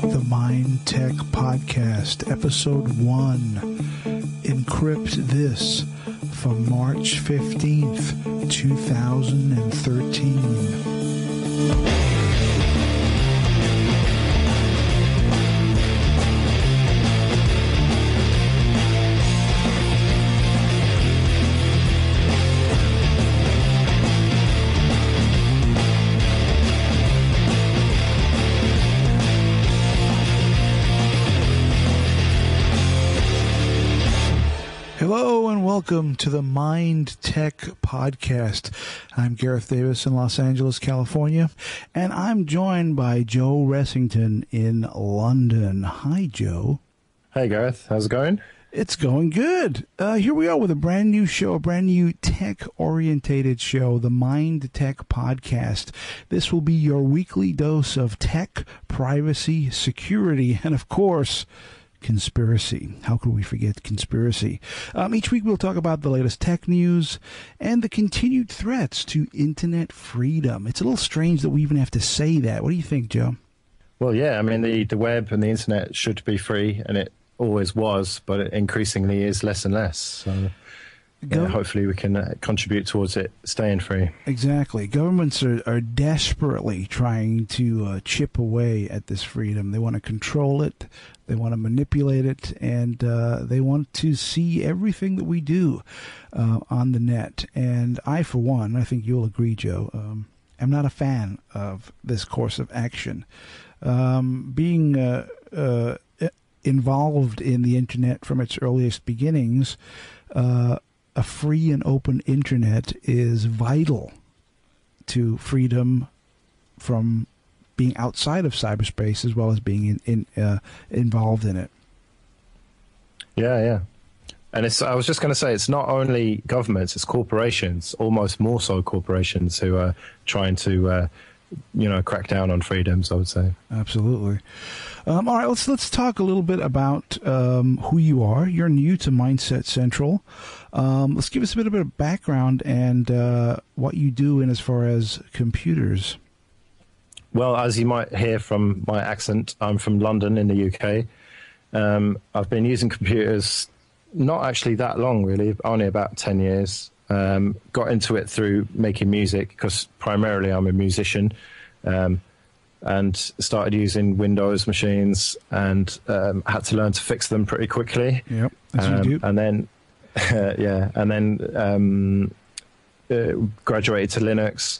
The Mind Tech Podcast, Episode 1, Encrypt This, from March 15th, 2013. Hello and welcome to the Mind Tech Podcast. I'm Gareth Davies in Los Angeles, California, and I'm joined by Joe Ressington in London. Hi, Joe. Hey, Gareth. How's it going? It's going good. Here we are with a brand new show, a brand new tech-orientated show, the Mind Tech Podcast. This will be your weekly dose of tech, privacy, security, and, of course, conspiracy. How could we forget conspiracy? Each week we'll talk about the latest tech news and the continued threats to internet freedom. It's a little strange that we even have to say that. What do you think, Joe? Well, yeah, I mean, the web and the internet should be free, and it always was, but it increasingly is less and less. So hopefully we can contribute towards it staying free. Exactly. Governments are desperately trying to chip away at this freedom. They want to control it. They want to manipulate it, and they want to see everything that we do on the net. And I, for one, I think you'll agree, Joe, am not a fan of this course of action. Being involved in the internet from its earliest beginnings, a free and open internet is vital to freedom from being outside of cyberspace as well as being involved in it. Yeah. And I was just going to say, it's not only governments, it's corporations, almost more so corporations who are trying to, crack down on freedoms, I would say. Absolutely. All right, let's talk a little bit about who you are. You're new to Mindset Central. Let's give us a bit of background and what you do in as far as computers. Well, as you might hear from my accent, I'm from London in the UK. I've been using computers not actually that long, really, only about 10 years. Got into it through making music because primarily I'm a musician, and started using Windows machines and had to learn to fix them pretty quickly. Yep, as you do. And then, graduated to Linux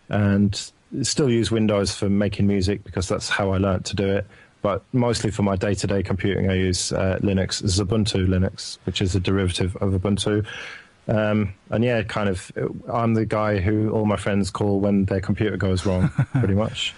and still use Windows for making music because that's how I learned to do it. But mostly for my day-to-day computing, I use Linux, Ubuntu Linux, which is a derivative of Ubuntu. And yeah, I'm the guy who all my friends call when their computer goes wrong, pretty much.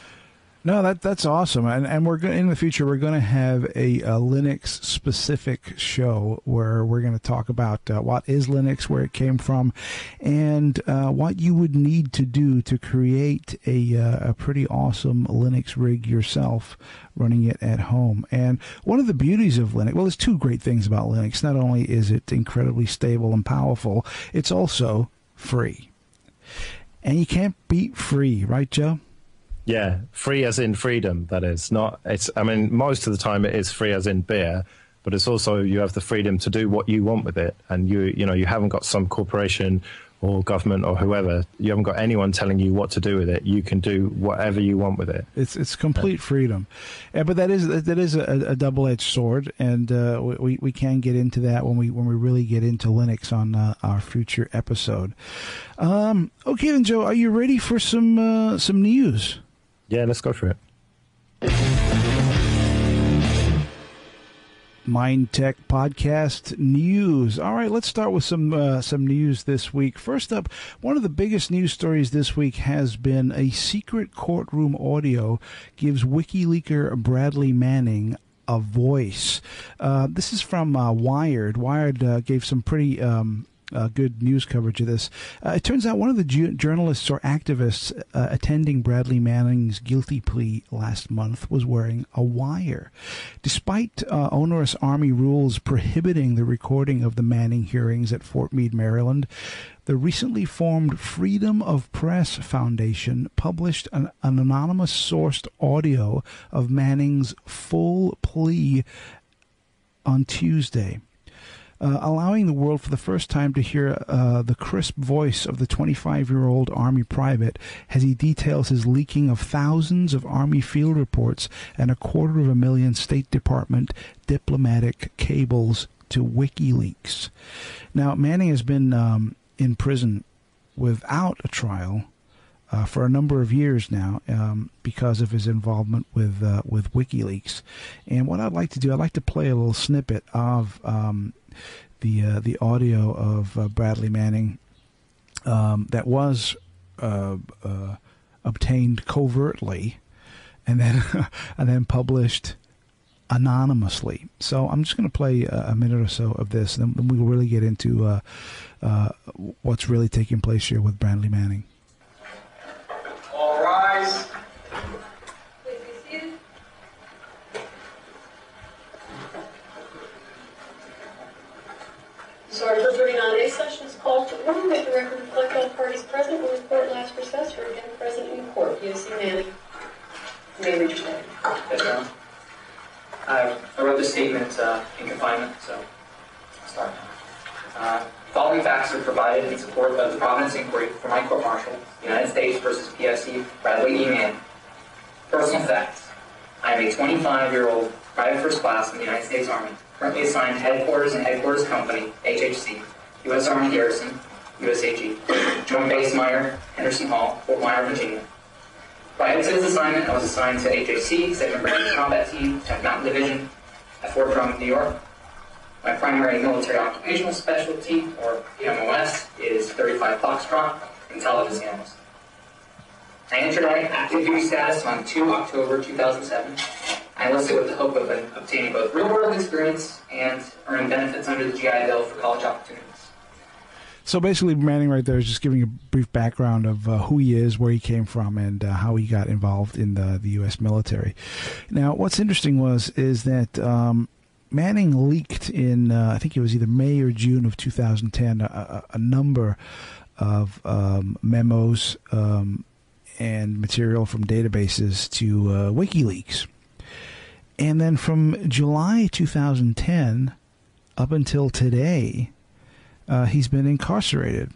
No, that's awesome, and we're in the future we're going to have a Linux specific show where we're going to talk about what is Linux, where it came from, and what you would need to do to create a pretty awesome Linux rig yourself, running it at home. And one of the beauties of Linux, well, there's two great things about Linux. Not only is it incredibly stable and powerful, it's also free, and you can't beat free, right, Joe? Yeah, free as in freedom, that is. Most of the time it is free as in beer, but it's also you have the freedom to do what you want with it. And you haven't got some corporation or government or whoever. You haven't got anyone telling you what to do with it. You can do whatever you want with it. It's complete freedom. But that is a double-edged sword, and we can get into that when we really get into Linux on our future episode. Okay then, Joe, are you ready for some news? Yeah, let's go for it. Mind Tech Podcast news. All right, let's start with some news this week. First up, one of the biggest news stories this week has been a secret courtroom audio gives WikiLeaker Bradley Manning a voice. This is from Wired. Wired gave some pretty good news coverage of this. It turns out one of the journalists or activists attending Bradley Manning's guilty plea last month was wearing a wire. Despite onerous Army rules prohibiting the recording of the Manning hearings at Fort Meade, Maryland, the recently formed Freedom of Press Foundation published an anonymous sourced audio of Manning's full plea on Tuesday, allowing the world for the first time to hear the crisp voice of the 25-year-old Army private as he details his leaking of thousands of Army field reports and 250,000 State Department diplomatic cables to WikiLeaks. Now, Manning has been in prison without a trial for a number of years now because of his involvement with WikiLeaks. And what I'd like to do, I'd like to play a little snippet of the audio of Bradley Manning that was obtained covertly and then published anonymously. So I'm just going to play a minute or so of this, and then we'll really get into what's really taking place here with Bradley Manning. All rise. Please be seated. So our 39A session is called to order. Let the record reflect all parties present when the court last recessed or again present in court. POC Manning. You may read your statement. Yes, Your Honor. I wrote the statement in confinement, so I'll start now. Following facts are provided in support of the Providence Inquiry for my court-martial, United States versus PFC Bradley E. Manning. Personal facts. I am a 25-year-old private first class in the United States Army, currently assigned to Headquarters and Headquarters Company, HHC, U.S. Army Garrison, USAG, Joint Base Meyer, Henderson Hall, Fort Myer, Virginia. Prior to this assignment, I was assigned to HHC, 2nd Brigade Combat Team, 10th Mountain Division, at Fort Drum, New York. My primary military occupational specialty, or MOS, is 35 Foxtrot, intelligence analyst. I entered active duty status on 2 October 2007. I enlisted with the hope of obtaining both real-world experience and earning benefits under the GI Bill for college opportunities. So basically, Manning right there is just giving a brief background of who he is, where he came from, and how he got involved in the U.S. military. Now, what's interesting is that Manning leaked in, I think it was either May or June of 2010, a number of memos and material from databases to WikiLeaks. And then from July 2010 up until today, he's been incarcerated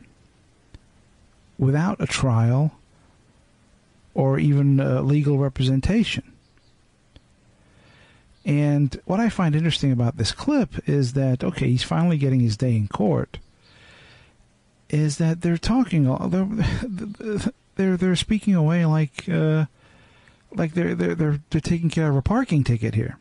without a trial or even legal representation. And what I find interesting about this clip is that, okay, he's finally getting his day in court, is that they're talking, they're speaking away like they're taking care of a parking ticket here.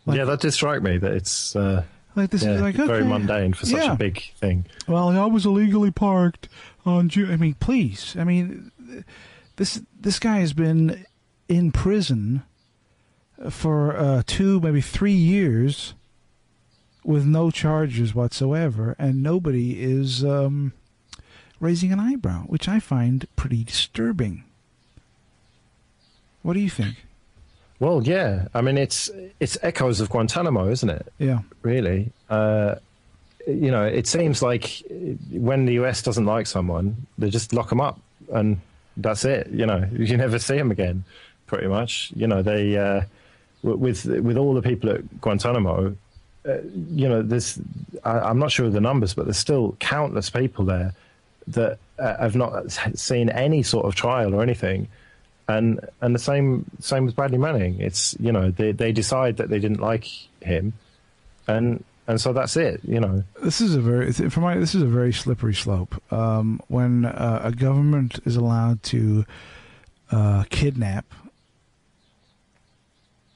Like, yeah, that did strike me that it's like this is like, okay, very mundane for such a big thing. Well, I was illegally parked on June. I mean, please. I mean, this guy has been in prison for 2, maybe 3 years with no charges whatsoever, and nobody is raising an eyebrow, which I find pretty disturbing. What do you think? Well, yeah. I mean, it's echoes of Guantanamo, isn't it? Yeah. Really. It seems like when the US doesn't like someone, they just lock them up, and that's it. You never see them again, pretty much. They with all the people at Guantanamo, there's I'm not sure of the numbers, but there's still countless people there that have not seen any sort of trial or anything. And the same with Bradley Manning. It's they decide that they didn't like him, and so that's it. This is a very slippery slope. When a government is allowed to kidnap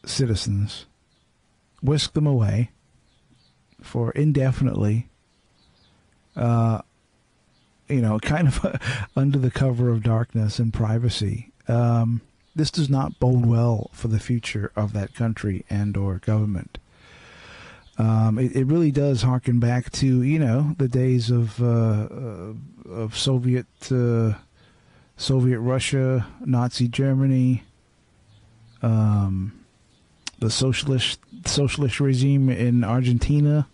citizens, whisk them away for indefinitely, kind of under the cover of darkness and privacy. This does not bode well for the future of that country and or government. It really does harken back to, you know, the days of Soviet Russia, Nazi Germany, the socialist regime in Argentina,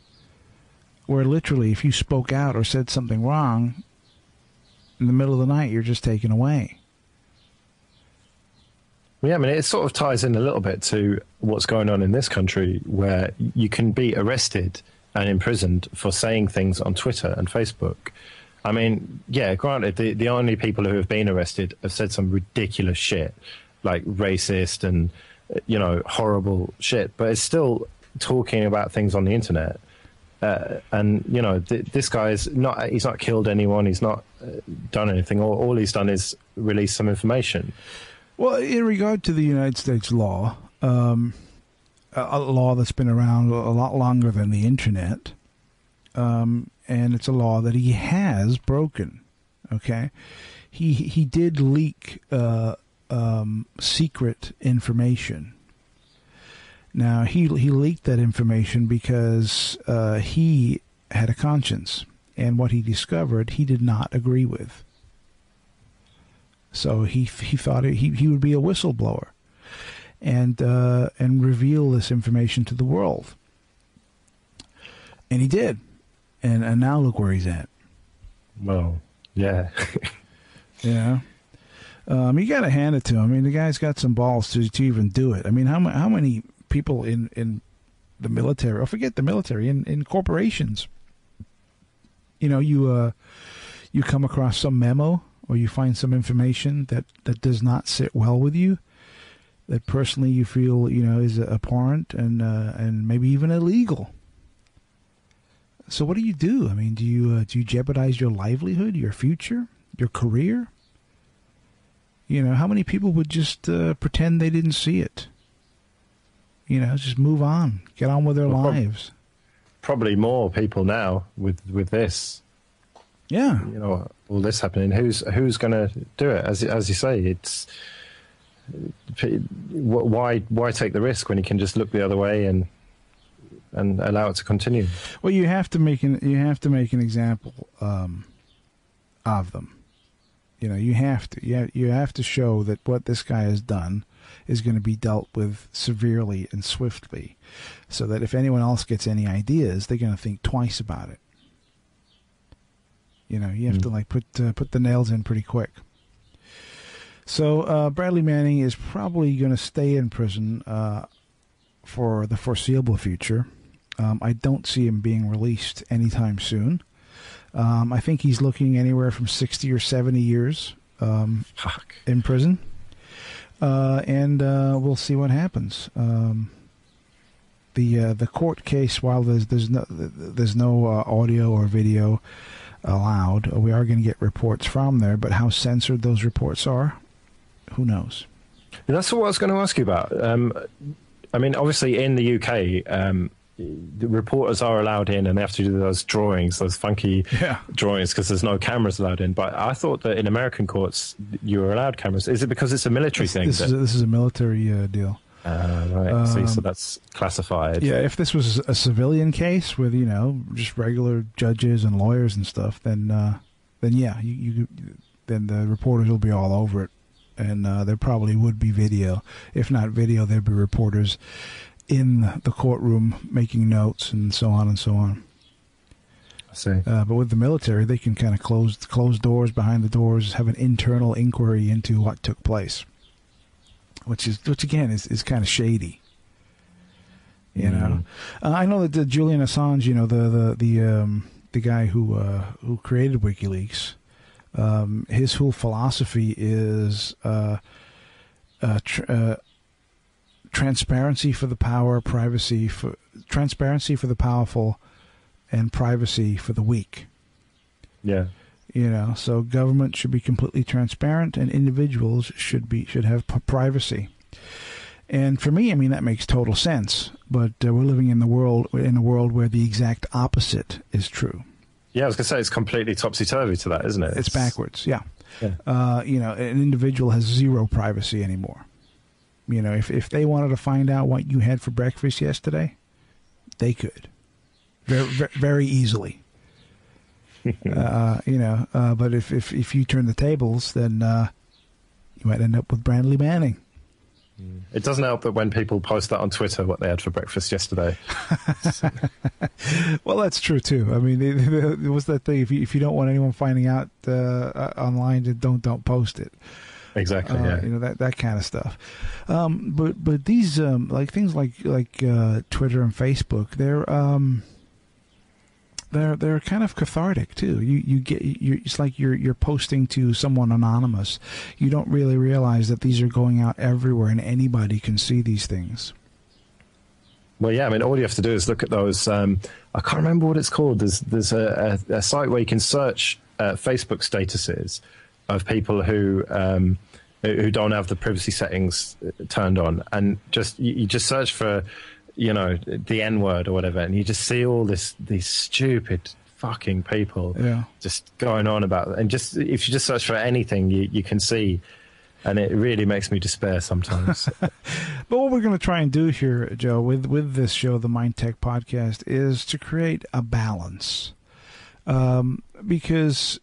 where literally if you spoke out or said something wrong in the middle of the night, you're just taken away. Yeah, I mean, it sort of ties in a little bit to what's going on in this country, where you can be arrested and imprisoned for saying things on Twitter and Facebook. I mean, yeah, granted, the only people who have been arrested have said some ridiculous shit, like racist and, you know, horrible shit, but it's still talking about things on the internet. And, you know, this guy he's not killed anyone, he's not done anything. All he's done is release some information. Well, in regard to the United States law, a law that's been around a lot longer than the internet, and it's a law that he has broken. Okay, he did leak secret information. Now he leaked that information because he had a conscience, and what he discovered he did not agree with. So he thought he would be a whistleblower, and reveal this information to the world, and he did, and now look where he's at. Well, yeah, yeah. You got to hand it to him. I mean, the guy's got some balls to even do it. I mean, how many people in the military, or forget the military, in corporations, you know, you come across some memo, or you find some information that does not sit well with you, that personally you feel, you know, is abhorrent and maybe even illegal. So what do you do? I mean, do you jeopardize your livelihood, your future, your career? You know, how many people would just pretend they didn't see it? You know, just move on, get on with their lives. Probably more people now with this. Yeah, you know, all this happening. Who's going to do it? As you say, it's why take the risk when you can just look the other way and allow it to continue? Well, you have to make an example of them. You know, you have to show that what this guy has done is going to be dealt with severely and swiftly, so that if anyone else gets any ideas, they're going to think twice about it. You know, you have to like put the nails in pretty quick. So Bradley Manning is probably going to stay in prison for the foreseeable future. I don't see him being released anytime soon. I think he's looking anywhere from 60 or 70 years in prison, and we'll see what happens. The court case, while there's no audio or video allowed, we are going to get reports from there, but how censored those reports are, who knows? That's what I was going to ask you about. I mean, obviously in the UK, the reporters are allowed in, and they have to do those drawings, those funky drawings, because there's no cameras allowed in. But I thought that in American courts you were allowed cameras. Is it because it's a military thing? This is a military deal. Right. So that's classified. Yeah, if this was a civilian case with, you know, just regular judges and lawyers and stuff, then yeah, then the reporters will be all over it, and there probably would be video. If not video, there'd be reporters in the courtroom making notes and so on and so on. I see. But with the military, they can kind of close doors behind the doors, have an internal inquiry into what took place. Which again is kind of shady, you know. I know that Julian Assange, you know, the guy who created WikiLeaks, his whole philosophy is transparency for the powerful, and privacy for the weak. Yeah. You know, so government should be completely transparent, and individuals should have privacy. And for me, I mean, that makes total sense. But we're living in a world where the exact opposite is true. Yeah, I was going to say it's completely topsy-turvy to that, isn't it? It's backwards. Yeah. You know, an individual has zero privacy anymore. You know, if they wanted to find out what you had for breakfast yesterday, they could. very easily. But if you turn the tables, then you might end up with Brandley Manning. It doesn't help that when people post that on Twitter what they had for breakfast yesterday. Well, that's true too. I mean, it was that thing. If you don't want anyone finding out online, then don't post it. Exactly. Yeah. That kind of stuff. But these like things like Twitter and Facebook, they're kind of cathartic too. It's like you're posting to someone anonymous. You don't really realize that these are going out everywhere and anybody can see these things. Well, yeah, I mean, all you have to do is look at those. I can't remember what it's called. There's a site where you can search Facebook statuses of people who don't have the privacy settings turned on, and you just search for the N word or whatever, and you just see all these stupid fucking people just going on about it. And just if you just search for anything, you can see, and it really makes me despair sometimes. But what we're going to try and do here, Joe, with this show, the Mind Tech Podcast, is to create a balance, because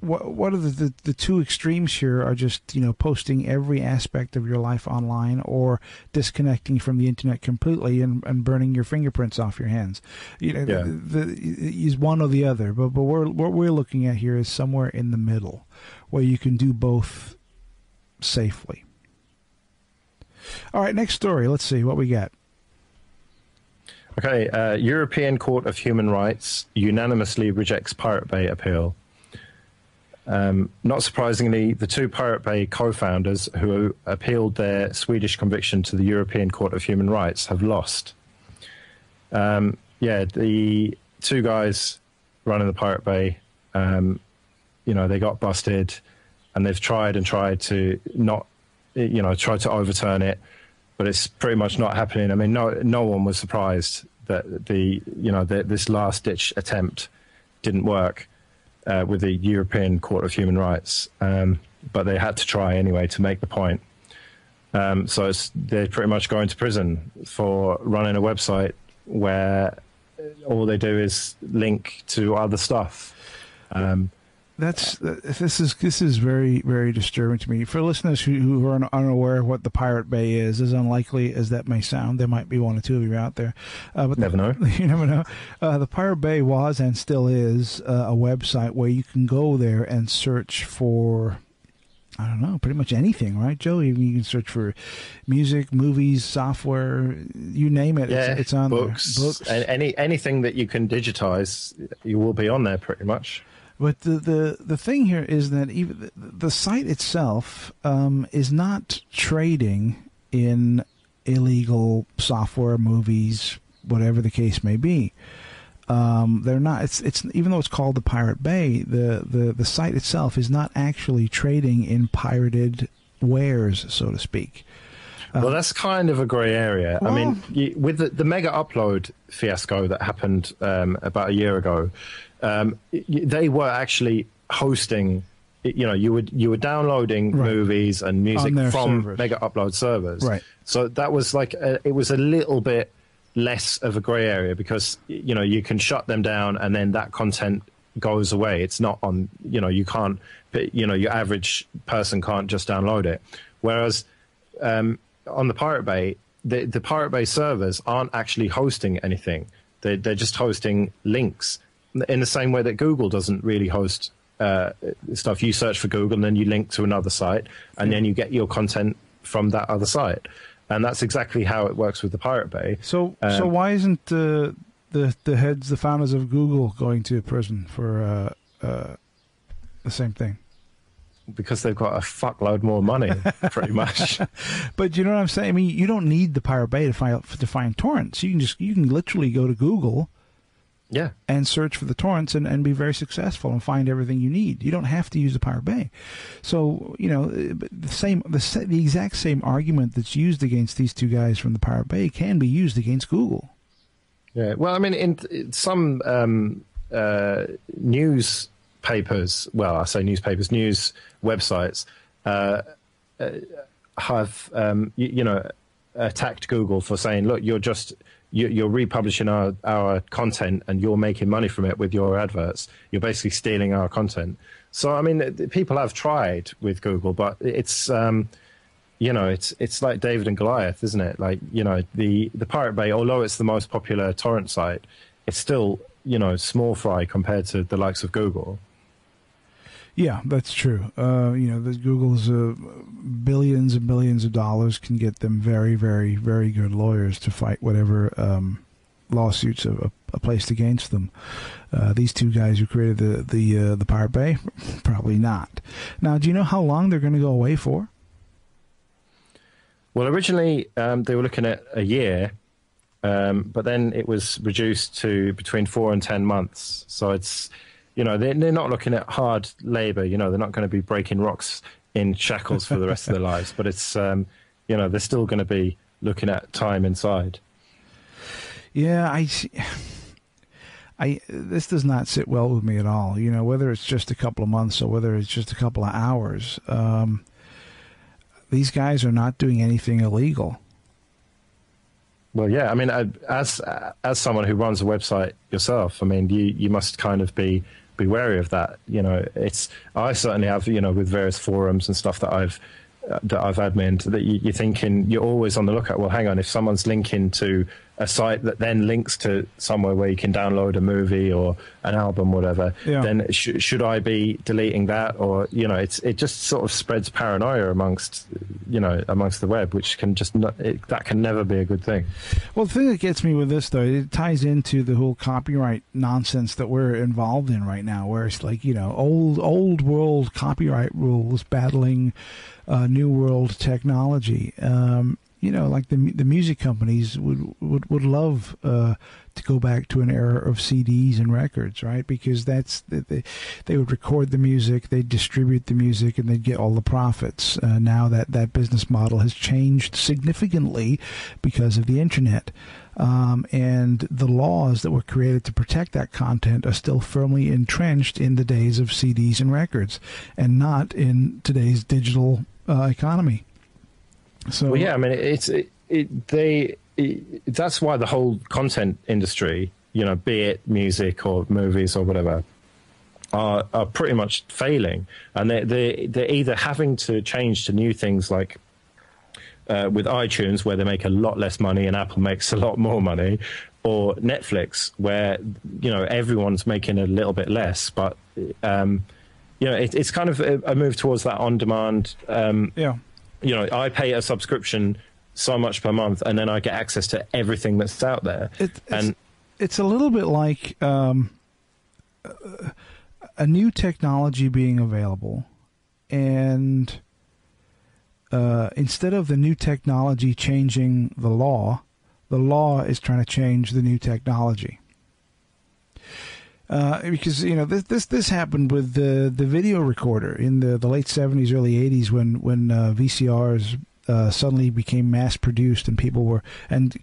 what are the two extremes here are just posting every aspect of your life online, or disconnecting from the internet completely and burning your fingerprints off your hands. Is one or the other. But what we're looking at here is somewhere in the middle, where you can do both safely. All right, next story. Let's see what we got. Okay, European Court of Human Rights unanimously rejects Pirate Bay appeal. Not surprisingly, the two Pirate Bay co-founders who appealed their Swedish conviction to the European Court of Human Rights have lost. The two guys running the Pirate Bay, they got busted, and they've tried to try to overturn it, but it's pretty much not happening. I mean, no one was surprised that this last-ditch attempt didn't work. With the European Court of Human Rights, but they had to try anyway to make the point. So they're pretty much going to prison for running a website where all they do is link to other stuff. This is very, very disturbing to me. For listeners who are unaware of what the Pirate Bay is, as unlikely as that may sound, there might be one or two of you out there. But never know. You never know. The Pirate Bay was and still is a website where you can go there and search for, I don't know, pretty much anything, right, Joe? You can search for music, movies, software, you name it. Yeah, it's on books, there. Books. And anything that you can digitize, you will be on there pretty much. But the thing here is that even the site itself is not trading in illegal software, movies, whatever the case may be. They're not. It's even though it's called the Pirate Bay, the site itself is not actually trading in pirated wares, so to speak. Well, that's kind of a grey area. Well, I mean, with the mega upload fiasco that happened about a year ago. They were actually hosting, you were downloading movies and music from servers. Mega Upload servers. Right. So that was it was a little bit less of a grey area because, you can shut them down and then that content goes away. It's not on, you can't, your average person can't just download it. Whereas on the Pirate Bay, the Pirate Bay servers aren't actually hosting anything. They're just hosting links. In the same way that Google doesn't really host stuff. You search for Google and then you link to another site and then you get your content from that other site. And that's exactly how it works with the Pirate Bay. So why isn't the founders of Google going to prison for the same thing? Because they've got a fuckload more money, pretty much. But you know what I'm saying? I mean, you don't need the Pirate Bay to find torrents. You can literally go to Google. Yeah, and search for the torrents and be very successful and find everything you need. You don't have to use the Pirate Bay. So the exact same argument that's used against these two guys from the Pirate Bay can be used against Google. Yeah, well, I mean, in some newspapers, well, I say newspapers, news websites have attacked Google for saying, look, you're just you're republishing our content and you're making money from it with your adverts. You're basically stealing our content. So, I mean, people have tried with Google, but it's, it's like David and Goliath, isn't it? Like, the Pirate Bay, although it's the most popular torrent site, it's still, small fry compared to the likes of Google. Yeah, that's true. The Google's billions and billions of dollars can get them very, very, very good lawyers to fight whatever lawsuits are placed against them. These two guys who created the Pirate Bay, probably not. Now, do you know how long they're going to go away for? Well, originally they were looking at a year, but then it was reduced to between 4 and 10 months. So it's, they're not looking at hard labor. They're not going to be breaking rocks in shackles for the rest of their lives. But it's, they're still going to be looking at time inside. Yeah, this does not sit well with me at all. Whether it's just a couple of months or whether it's just a couple of hours, these guys are not doing anything illegal. Well, yeah. I mean, as someone who runs a website yourself, I mean, you must kind of be wary of that. I certainly have, with various forums and stuff that I've adminned, that you're thinking, you're always on the lookout. Well, hang on, if someone's linking to a site that then links to somewhere where you can download a movie or an album, whatever, then should I be deleting that? Or, it just sort of spreads paranoia amongst the web, which can just that can never be a good thing. Well, the thing that gets me with this, though, it ties into the whole copyright nonsense that we're involved in right now, where it's like, old world copyright rules battling new world technology. Like the music companies would love to go back to an era of CDs and records, right? Because they would record the music, they'd distribute the music, and they'd get all the profits. Now that business model has changed significantly because of the internet. And the laws that were created to protect that content are still firmly entrenched in the days of CDs and records, and not in today's digital economy. So, well, yeah, I mean, that's why the whole content industry, be it music or movies or whatever, are pretty much failing, and they're either having to change to new things like with iTunes, where they make a lot less money and Apple makes a lot more money, or Netflix, where everyone's making a little bit less, but it's kind of a move towards that on-demand. I pay a subscription so much per month, and then I get access to everything that's out there. It's a little bit like a new technology being available, and instead of the new technology changing the law is trying to change the new technology. Because this happened with the video recorder in the late 70s, early 80s, when VCRs suddenly became mass produced and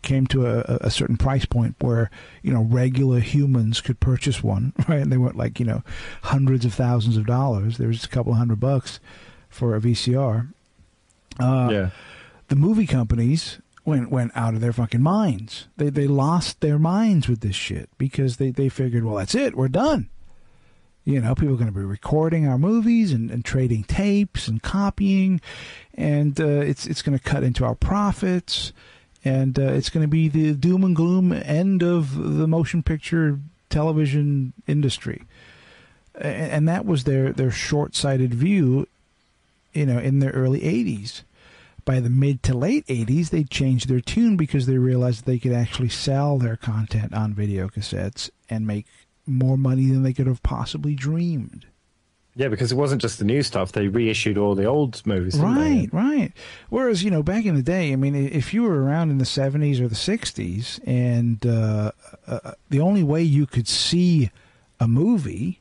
came to a certain price point where regular humans could purchase one, right? And they weren't like hundreds of thousands of dollars. There was just a couple of $100 for a VCR. The movie companies went out of their fucking minds. They lost their minds with this shit because they figured, well, that's it, we're done. People are going to be recording our movies and trading tapes and copying, and it's going to cut into our profits, and it's going to be the doom and gloom end of the motion picture television industry. And that was their short-sighted view, in the early 80s. By the mid to late 80s, they changed their tune because they realized they could actually sell their content on video cassettes and make more money than they could have possibly dreamed. Yeah, because it wasn't just the new stuff. They reissued all the old movies. Right. Whereas, back in the day, I mean, if you were around in the 70s or the 60s, and the only way you could see a movie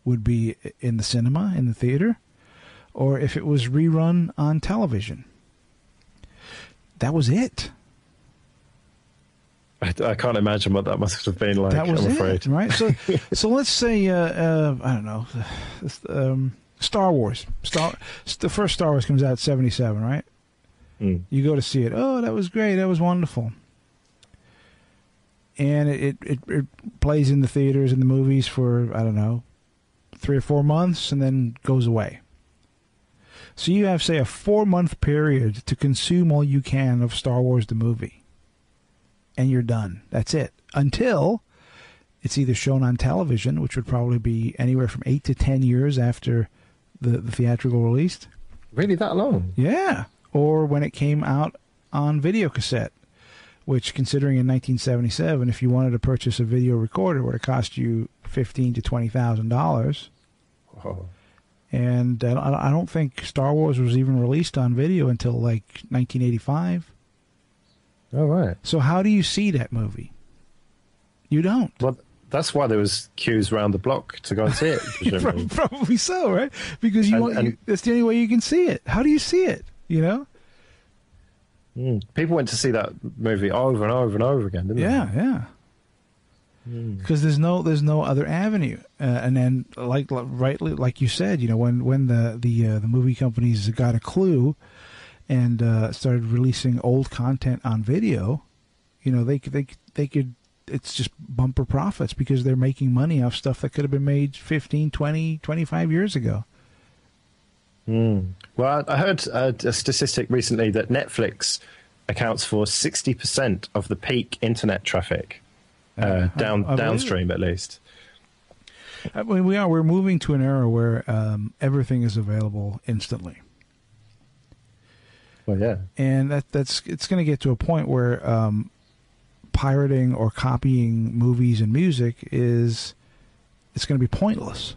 would be in the cinema, in the theater, or if it was rerun on television. That was it. I can't imagine what that must have been like. That was I'm afraid. it, right? So let's say I don't know, Star Wars. The first Star Wars comes out in 1977, right? You go to see it. Oh, that was great. That was wonderful. and it plays in the theaters and the movies for, I don't know, 3 or 4 months and then goes away. So you have, say, a 4-month period to consume all you can of Star Wars the movie. And you're done. That's it. Until it's either shown on television, which would probably be anywhere from 8 to 10 years after the theatrical release. Really, that long? Yeah. Or when it came out on video cassette, which, considering in 1977, if you wanted to purchase a video recorder, would have cost you $15,000 to $20,000. Oh. And I don't think Star Wars was even released on video until like 1985. Oh, right. So how do you see that movie? You don't. Well, that's why there was queues around the block to go and see it, presumably. Probably so, right? Because that's the only way you can see it. How do you see it? You know? People went to see that movie over and over and over again, didn't they? Yeah. Because there's no other avenue, and then rightly like you said, you know, when the movie companies got a clue and started releasing old content on video, you know, they could, it's just bumper profits because they're making money off stuff that could have been made 15, 20, 25 years ago. Well, I heard a statistic recently that Netflix accounts for 60% of the peak internet traffic. Downstream, at least. I mean, we're moving to an era where everything is available instantly. Well, yeah, and it's going to get to a point where pirating or copying movies and music it's going to be pointless.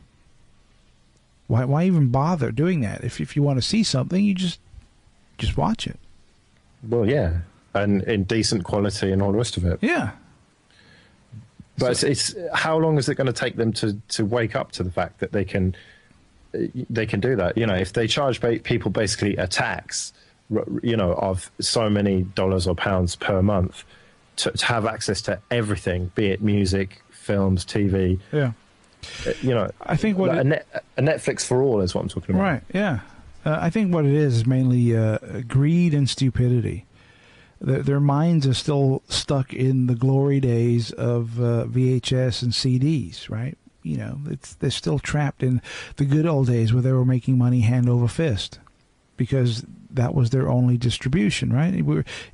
Why even bother doing that? If you want to see something, you just watch it. Well, yeah, and in decent quality and all the rest of it. Yeah. But it's how long is it going to take them to wake up to the fact that they can do that? You know, if they charge people basically a tax, you know, of so many dollars or pounds per month to have access to everything, be it music, films, TV. Yeah. You know, I think a Netflix for all is what I'm talking about. Right. Yeah. I think what it is mainly greed and stupidity. Their minds are still stuck in the glory days of VHS and CDs, right? You know, they're still trapped in the good old days where they were making money hand over fist because that was their only distribution, right?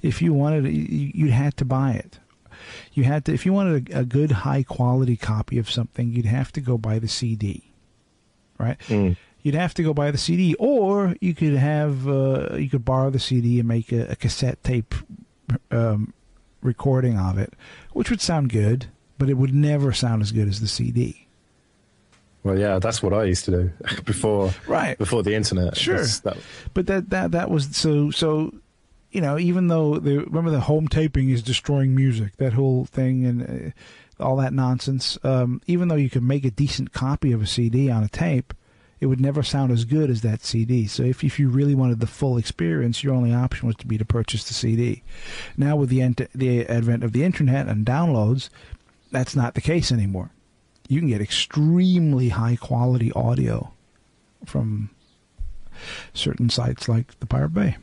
If you wanted it, you had to buy it. You had to, if you wanted a good high quality copy of something, you'd have to go buy the CD, right? You'd have to go buy the CD, or you could have you could borrow the CD and make a cassette tape recording of it, which would sound good, but it would never sound as good as the CD. Well, yeah, that's what I used to do before the internet. Sure, but that was so. You know, even though remember the home taping is destroying music, that whole thing and all that nonsense. Even though you could make a decent copy of a CD on a tape, it would never sound as good as that CD. So if you really wanted the full experience, your only option was to purchase the CD. Now with the advent of the internet and downloads, that's not the case anymore. You can get extremely high quality audio from certain sites like the Pirate Bay.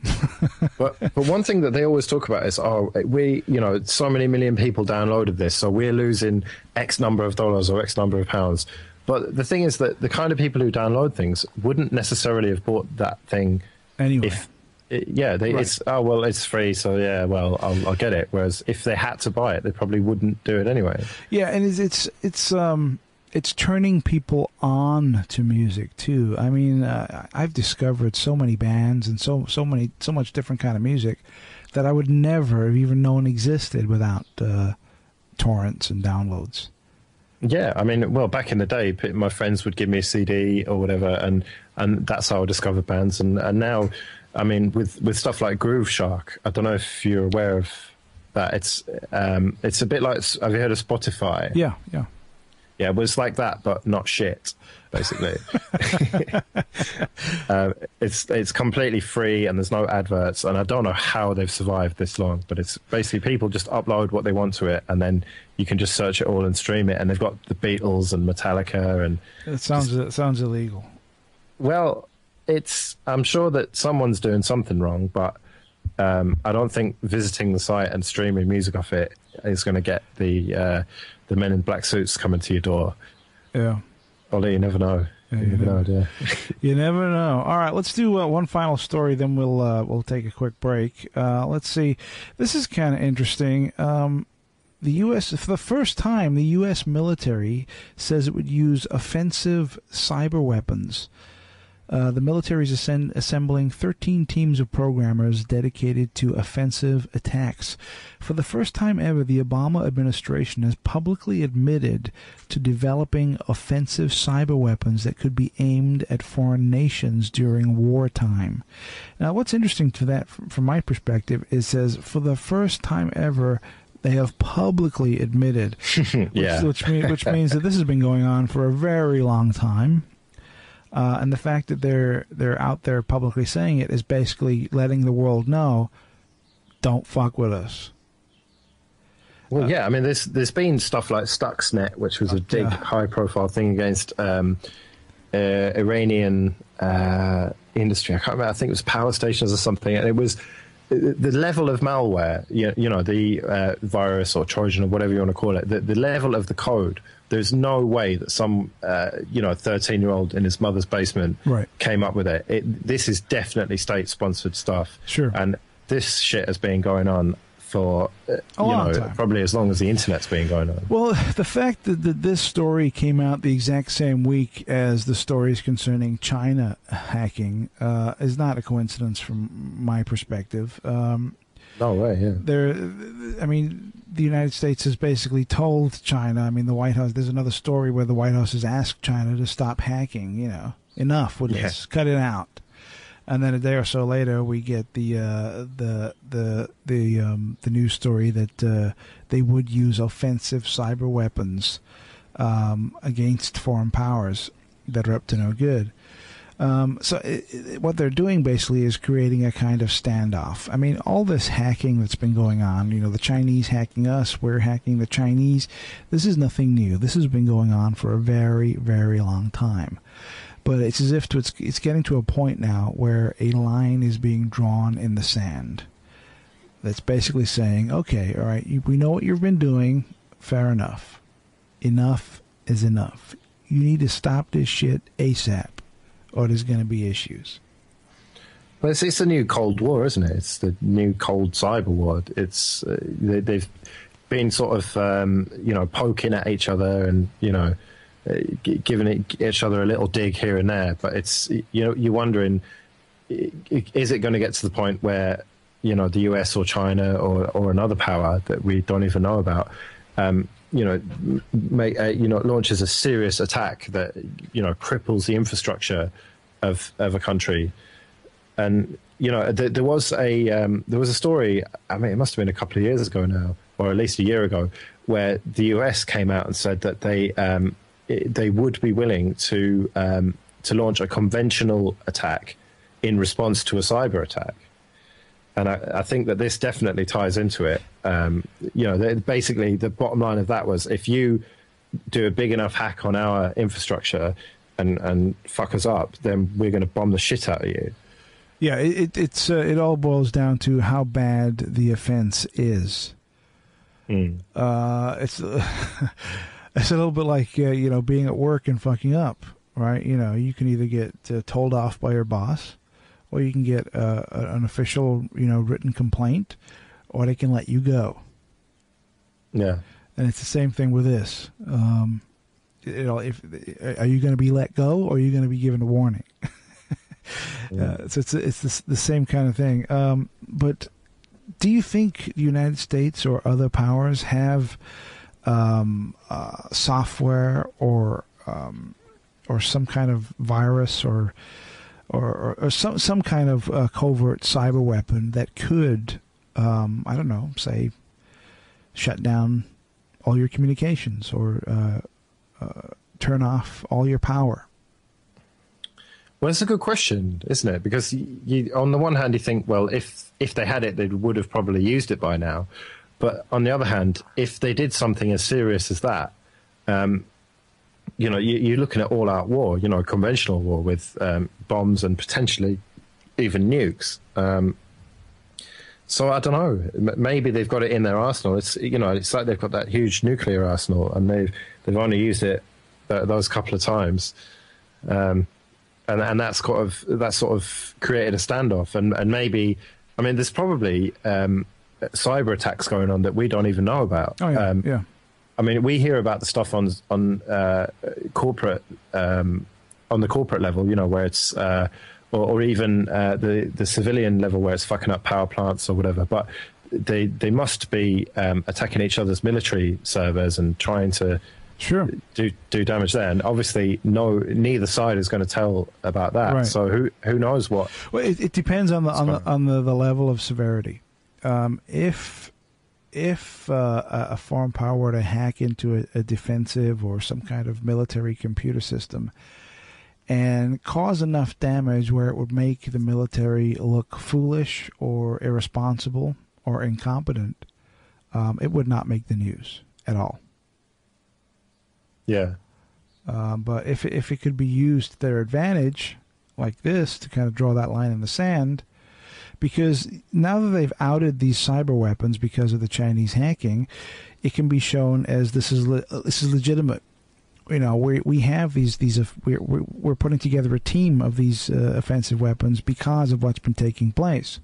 but one thing that they always talk about is, so many million people downloaded this, so we're losing X number of dollars or X number of pounds. But the thing is that the kind of people who download things wouldn't necessarily have bought that thing anyway. It's free, so yeah, well, I'll get it. Whereas if they had to buy it, they probably wouldn't do it anyway. Yeah, and it's turning people on to music too. I mean, I've discovered so many bands and so much different kind of music that I would never have even known existed without torrents and downloads. Yeah, I mean, well, back in the day, my friends would give me a CD or whatever, and that's how I discovered bands. And now, I mean, with stuff like Groove Shark, I don't know if you're aware of that. It's a bit like, have you heard of Spotify? Yeah. Yeah, well, it's like that, but not shit, basically. It's completely free, and there's no adverts, and I don't know how they've survived this long, but it's basically people just upload what they want to it, and then you can just search it all and stream it, and they've got the Beatles and Metallica, and it sounds illegal. Well, I'm sure that someone's doing something wrong, but I don't think visiting the site and streaming music off it is going to get the men in black suits coming to your door. Yeah. Although you never know. Yeah, you have no idea. You never know. All right, let's do one final story, then we'll take a quick break. Let's see. This is kind of interesting. The U.S., for the first time, the U.S. military says it would use offensive cyber weapons. The military is assembling 13 teams of programmers dedicated to offensive attacks. For the first time ever, the Obama administration has publicly admitted to developing offensive cyber weapons that could be aimed at foreign nations during wartime. Now, what's interesting to that, from my perspective, is it says for the first time ever, they have publicly admitted, which means that this has been going on for a very long time. And the fact that they're out there publicly saying it is basically letting the world know, don't fuck with us. Well, yeah, I mean, there's been stuff like Stuxnet, which was a big, high-profile thing against Iranian industry. I can't remember. I think it was power stations or something. And it was the level of malware, you know, the virus or Trojan or whatever you want to call it, the level of the code. There's no way that some, 13-year-old in his mother's basement came up with it. This is definitely state-sponsored stuff. Sure. And this shit has been going on for, probably as long as the internet's been going on. Well, the fact that this story came out the exact same week as the stories concerning China hacking is not a coincidence from my perspective. No way, yeah. The United States has basically told China, the White House, there's another story where the White House has asked China to stop hacking, enough with this, cut it out. And then a day or so later, we get the news story that they would use offensive cyber weapons against foreign powers that are up to no good. What they're doing basically is creating a kind of standoff. All this hacking that's been going on, the Chinese hacking us, we're hacking the Chinese. This is nothing new. This has been going on for a very, very long time. But it's as if it's getting to a point now where a line is being drawn in the sand. That's basically saying, okay, all right, we know what you've been doing. Fair enough. Enough is enough. You need to stop this shit ASAP, or there's going to be issues. Well, it's a new Cold War, isn't it? It's the new cold cyber war. It's they've been sort of poking at each other and giving each other a little dig here and there. But it's you're wondering, is it going to get to the point where the US or China or another power that we don't even know about launches a serious attack that cripples the infrastructure of a country. And there was a story, it must have been a couple of years ago now, or at least a year ago, where the US came out and said that they would be willing to launch a conventional attack in response to a cyber attack. And I think that this definitely ties into it. Basically, the bottom line of that was, if you do a big enough hack on our infrastructure and fuck us up, then we're going to bomb the shit out of you. Yeah, it all boils down to how bad the offense is. It's it's a little bit like being at work and fucking up, right? You can either get told off by your boss, or you can get an official, written complaint, or they can let you go. Yeah. And it's the same thing with this. Are you going to be let go, or are you going to be given a warning? So it's the same kind of thing. But do you think the United States or other powers have software or some kind of virus or some kind of covert cyber weapon that could, say, shut down all your communications or turn off all your power? Well, it's a good question, isn't it? Because on the one hand, you think, well, if they had it, they would have probably used it by now. But on the other hand, if they did something as serious as that, you're looking at all-out war, conventional war with bombs and potentially even nukes. So I don't know. Maybe they've got it in their arsenal. It's it's like they've got that huge nuclear arsenal, and they've only used it those couple of times, and that's sort of created a standoff. And maybe, I mean, there's probably cyber attacks going on that we don't even know about. Oh yeah, yeah. I mean, we hear about the stuff on corporate on the corporate level, where it's or even the civilian level where it's fucking up power plants or whatever. But they must be attacking each other's military servers and trying to do damage there. And obviously, neither side is going to tell about that. Right. So who knows what? Well, it depends on the level of severity. If a foreign power were to hack into a defensive or some kind of military computer system and cause enough damage where it would make the military look foolish or irresponsible or incompetent, it would not make the news at all. Yeah. But if it could be used to their advantage, like this, to kind of draw that line in the sand, because now that they've outed these cyber weapons because of the Chinese hacking, it can be shown as this is legitimate. We have we're putting together a team of these offensive weapons because of what's been taking place.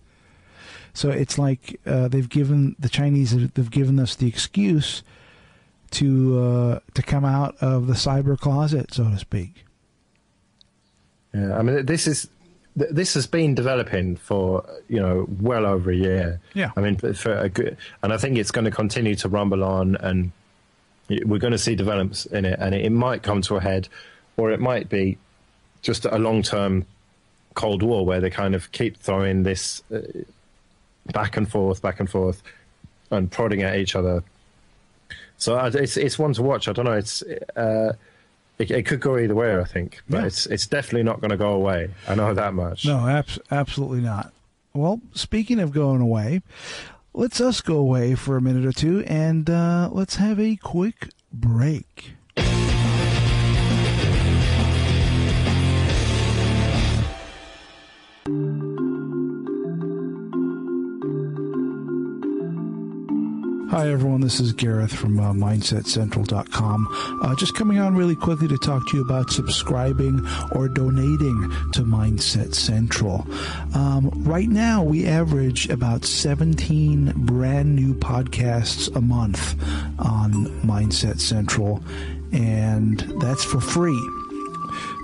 So it's like the Chinese have given us the excuse to come out of the cyber closet, so to speak. Yeah, I mean, this has been developing for well over a year. Yeah, I mean, and I think it's going to continue to rumble on, and we're going to see developments in it, and it might come to a head, or it might be just a long-term Cold War where they kind of keep throwing this back and forth, and prodding at each other. So it's one to watch. I don't know. It could go either way, I think, but it's definitely not going to go away. I know that much. No, absolutely not. Well, speaking of going away, let's us go away for a minute or two, and let's have a quick break. Hi, everyone. This is Gareth from MindsetCentral.com. Just coming on really quickly to talk to you about subscribing or donating to Mindset Central. Right now, we average about 17 brand new podcasts a month on Mindset Central, and that's for free.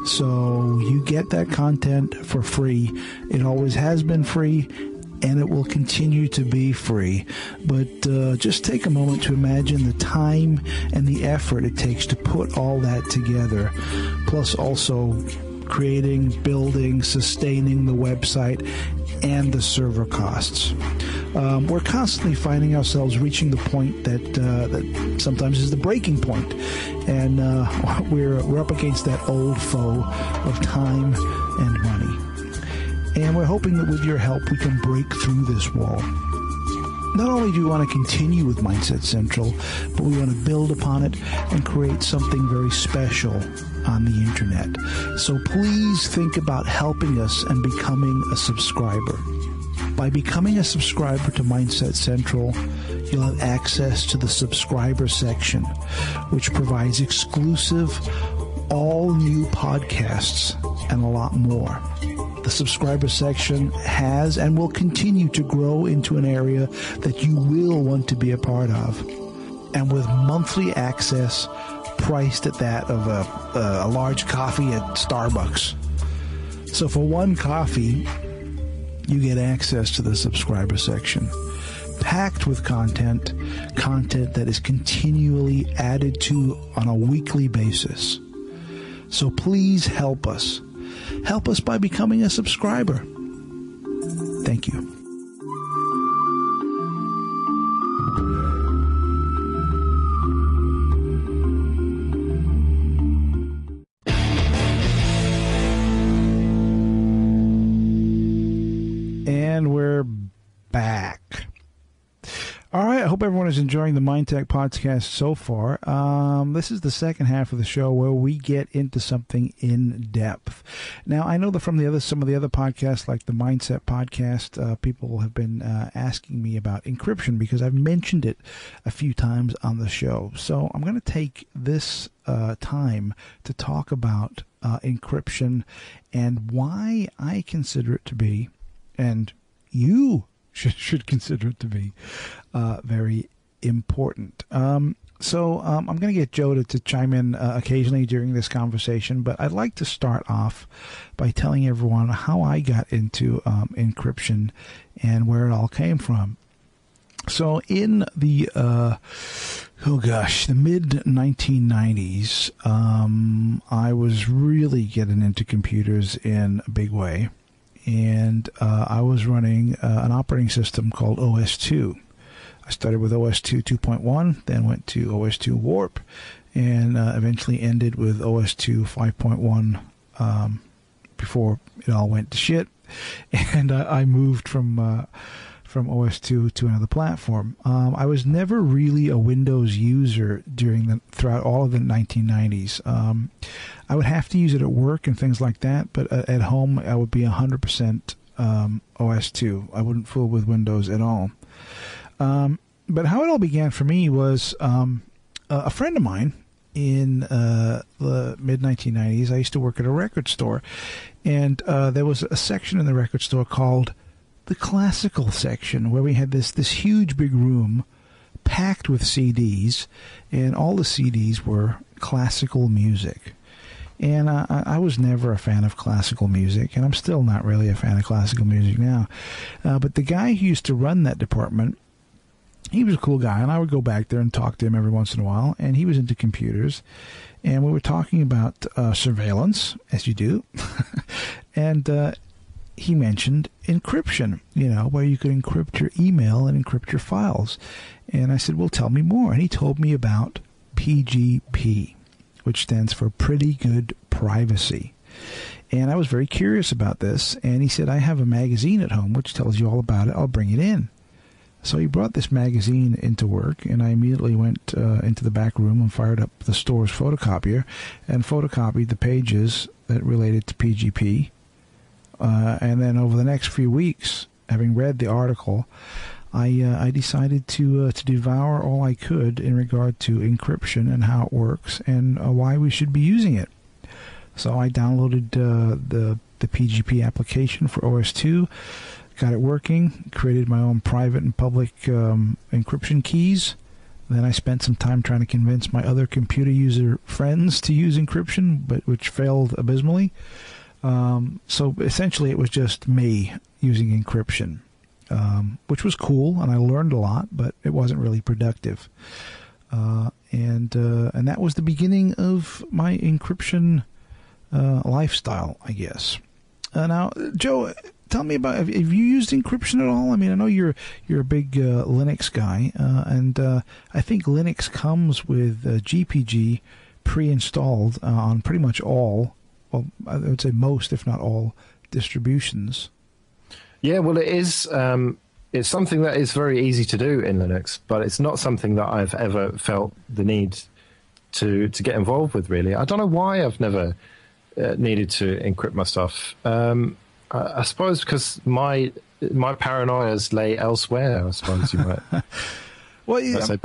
So you get that content for free. It always has been free, and it will continue to be free. But just take a moment to imagine the time and the effort it takes to put all that together, plus also creating, building, sustaining the website and the server costs. We're constantly finding ourselves reaching the point that sometimes is the breaking point, and we're up against that old foe of time and money. And we're hoping that with your help, we can break through this wall. Not only do we want to continue with Mindset Central, but we want to build upon it and create something very special on the internet. So please think about helping us and becoming a subscriber. By becoming a subscriber to Mindset Central, you'll have access to the subscriber section, which provides exclusive, all-new podcasts and a lot more. The subscriber section has and will continue to grow into an area that you will want to be a part of. And with monthly access priced at that of a large coffee at Starbucks. So for one coffee, you get access to the subscriber section, packed with content that is continually added to on a weekly basis. So please help us. Help us by becoming a subscriber. Thank you. And we're back. All right, I hope everyone is enjoying the MindTech podcast so far. This is the second half of the show where we get into something in depth. Now, I know that from some of the other podcasts, like the Mindset podcast, people have been asking me about encryption because I've mentioned it a few times on the show. So I'm going to take this time to talk about encryption and why I consider it to be, and you should consider it to be very important. So I'm going to get Joe to chime in occasionally during this conversation, but I'd like to start off by telling everyone how I got into encryption and where it all came from. So in the the mid-1990s, I was really getting into computers in a big way. And I was running an operating system called OS2. I started with OS2 2.1, then went to OS2 Warp, and eventually ended with OS2 5.1 before it all went to shit. And I moved from OS2 to another platform. I was never really a Windows user throughout all of the 1990s. I would have to use it at work and things like that, but at home I would be 100% OS2. I wouldn't fool with Windows at all. But how it all began for me was a friend of mine in the mid-1990s. I used to work at a record store, and there was a section in the record store called the classical section, where we had this huge big room packed with CDs, and all the CDs were classical music. And I was never a fan of classical music, and I'm still not really a fan of classical music now. But the guy who used to run that department, he was a cool guy, and I would go back there and talk to him every once in a while, and he was into computers. And we were talking about surveillance, as you do, and he mentioned encryption, where you could encrypt your email and encrypt your files. And I said, well, tell me more. And he told me about PGP, which stands for Pretty Good Privacy. And I was very curious about this. And he said, I have a magazine at home which tells you all about it. I'll bring it in. So he brought this magazine into work, and I immediately went into the back room and fired up the store's photocopier and photocopied the pages that related to PGP. And then over the next few weeks, having read the article, I decided to devour all I could in regard to encryption and how it works and why we should be using it. So I downloaded the PGP application for OS2, got it working, created my own private and public encryption keys. Then I spent some time trying to convince my other computer user friends to use encryption, but which failed abysmally. So essentially it was just me using encryption, which was cool, and I learned a lot, but it wasn't really productive. And that was the beginning of my encryption lifestyle, I guess. Now, Joe, tell me about, have you used encryption at all? I mean, I know you're a big Linux guy, and I think Linux comes with GPG pre-installed on pretty much all, well, I would say most, if not all, distributions. Yeah, well, it is. It's something that is very easy to do in Linux, but it's not something that I've ever felt the need to get involved with, really. I don't know why I've never needed to encrypt my stuff. I suppose because my paranoias lay elsewhere, I suppose you might. Well, yeah. Say.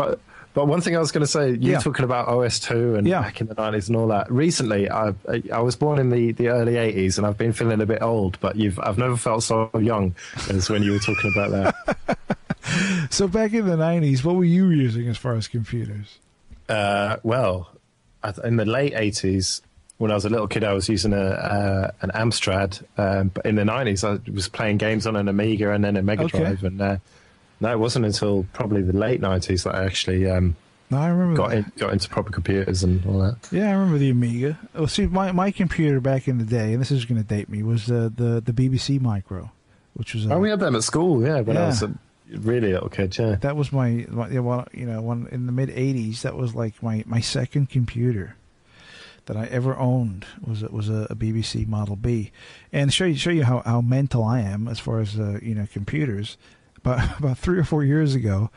But one thing I was going to say, you talking about OS2 and back in the 90s and all that. Recently, I was born in the early 80s, and I've been feeling a bit old, but I've never felt so young as when you were talking about that. So back in the 90s, what were you using as far as computers? Well, in the late 80s, when I was a little kid, I was using an Amstrad. But in the 90s, I was playing games on an Amiga and then a Mega Drive. And no, it wasn't until probably the late 90s that I actually I remember got into proper computers and all that. Yeah, I remember the Amiga. Well, see, my computer back in the day, and this is going to date me, was the BBC Micro, which was we had them at school, when I was a really little kid, yeah. That was my in the mid 80s. That was like my second computer that I ever owned was a BBC Model B. And show you how mental I am as far as computers. But about 3 or 4 years ago,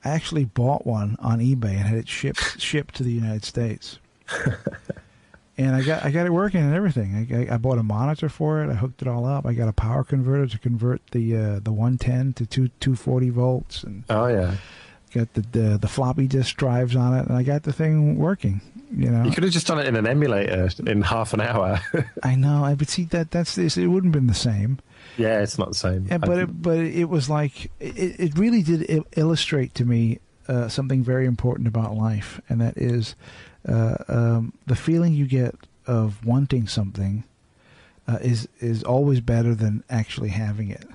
I actually bought one on eBay and had it shipped to the United States. And I got it working and everything. I bought a monitor for it. I hooked it all up. I got a power converter to convert the 110 to 240 volts. And oh yeah, got the floppy disk drives on it, and I got the thing working. You know, you could have just done it in an emulator in half an hour. I know, but see that's this. It wouldn't have been the same. Yeah, it's not the same. Yeah, but it was like it really did illustrate to me something very important about life, and that is the feeling you get of wanting something is always better than actually having it.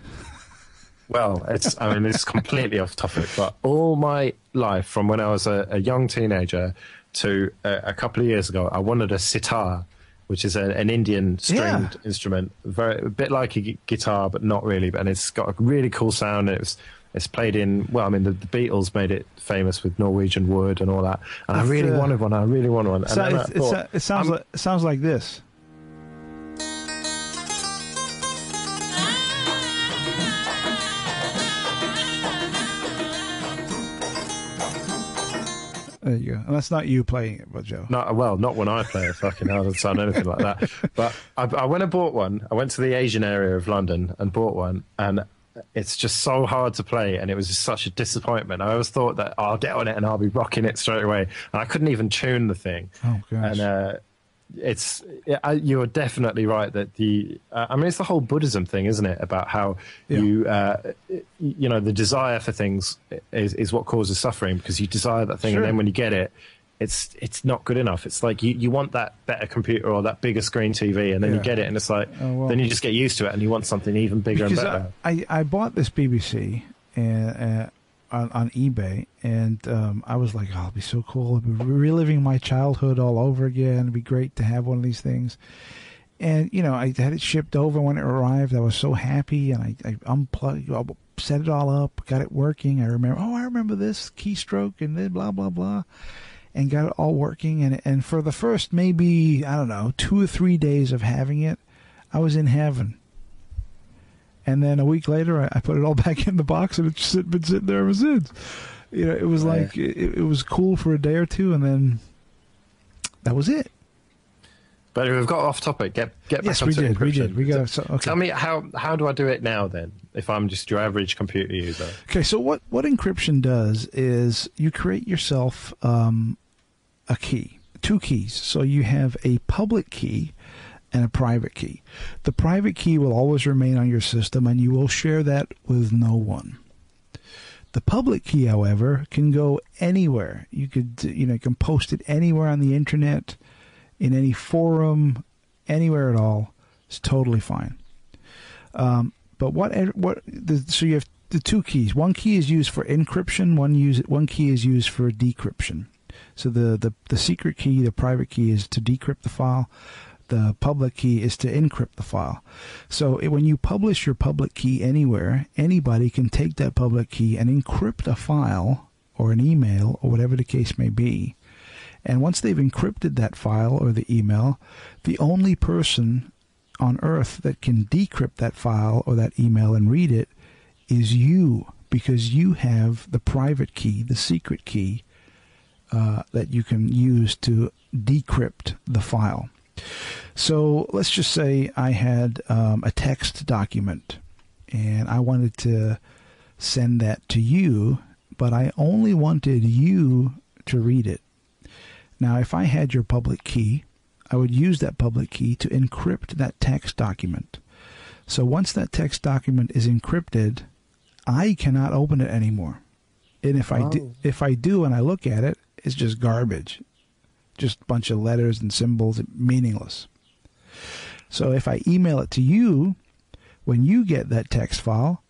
Well, it's completely off topic, but all my life, from when I was a young teenager to a couple of years ago, I wanted a sitar, which is an Indian stringed instrument, a bit like a guitar, but not really. And it's got a really cool sound. It's played in, well, I mean, the Beatles made it famous with Norwegian wood and all that. And I really wanted one. And it sounds like this. There you go. And that's not you playing it, but Joe. Not when I play it. Fucking hell, it doesn't sound anything like that. But I went and bought one. I went to the Asian area of London and bought one, and it's just so hard to play, and it was just such a disappointment. I always thought that I'll get on it and I'll be rocking it straight away, and I couldn't even tune the thing. Oh gosh. And you're definitely right that it's the whole Buddhism thing, isn't it? About how the desire for things is what causes suffering, because you desire that thing, and then when you get it, it's not good enough. It's like you want that better computer or that bigger screen TV, and then you get it, and it's like then you just get used to it, and you want something even bigger and better. I bought this BBC on eBay, and I was like, oh, it'll be so cool. It'll be reliving my childhood all over again. It'd be great to have one of these things. And, I had it shipped over when it arrived. I was so happy, and I unplugged, set it all up, got it working. I remember this keystroke and then blah, blah, blah, and got it all working. And for the first maybe, 2 or 3 days of having it, I was in heaven. And then a week later, I put it all back in the box, and it's been sitting there ever since. It was like it was cool for a day or two, and then that was it. But we've got off topic. Get back onto encryption. We did. We got. Okay. Tell me how do I do it now then? If I'm just your average computer user. Okay, so what encryption does is you create yourself a key, 2 keys. So you have a public key and a private key. The private key will always remain on your system, and you will share that with no one. The public key, however, can go anywhere. You could, you can post it anywhere on the internet, in any forum, anywhere at all. It's totally fine. But so you have the 2 keys. One key is used for encryption. One key is used for decryption. So the secret key, the private key, is to decrypt the file. The public key is to encrypt the file. So when you publish your public key anywhere, anybody can take that public key and encrypt a file or an email or whatever the case may be. And once they've encrypted that file or the email, the only person on Earth that can decrypt that file or that email and read it is you, because you have the private key, the secret key, that you can use to decrypt the file. So let's just say I had a text document, and I wanted to send that to you, but I only wanted you to read it. Now, if I had your public key, I would use that public key to encrypt that text document. So once that text document is encrypted, I cannot open it anymore. And if I do and I look at it, it's just garbage. Just a bunch of letters and symbols, meaningless. So if I email it to you, when you get that text file,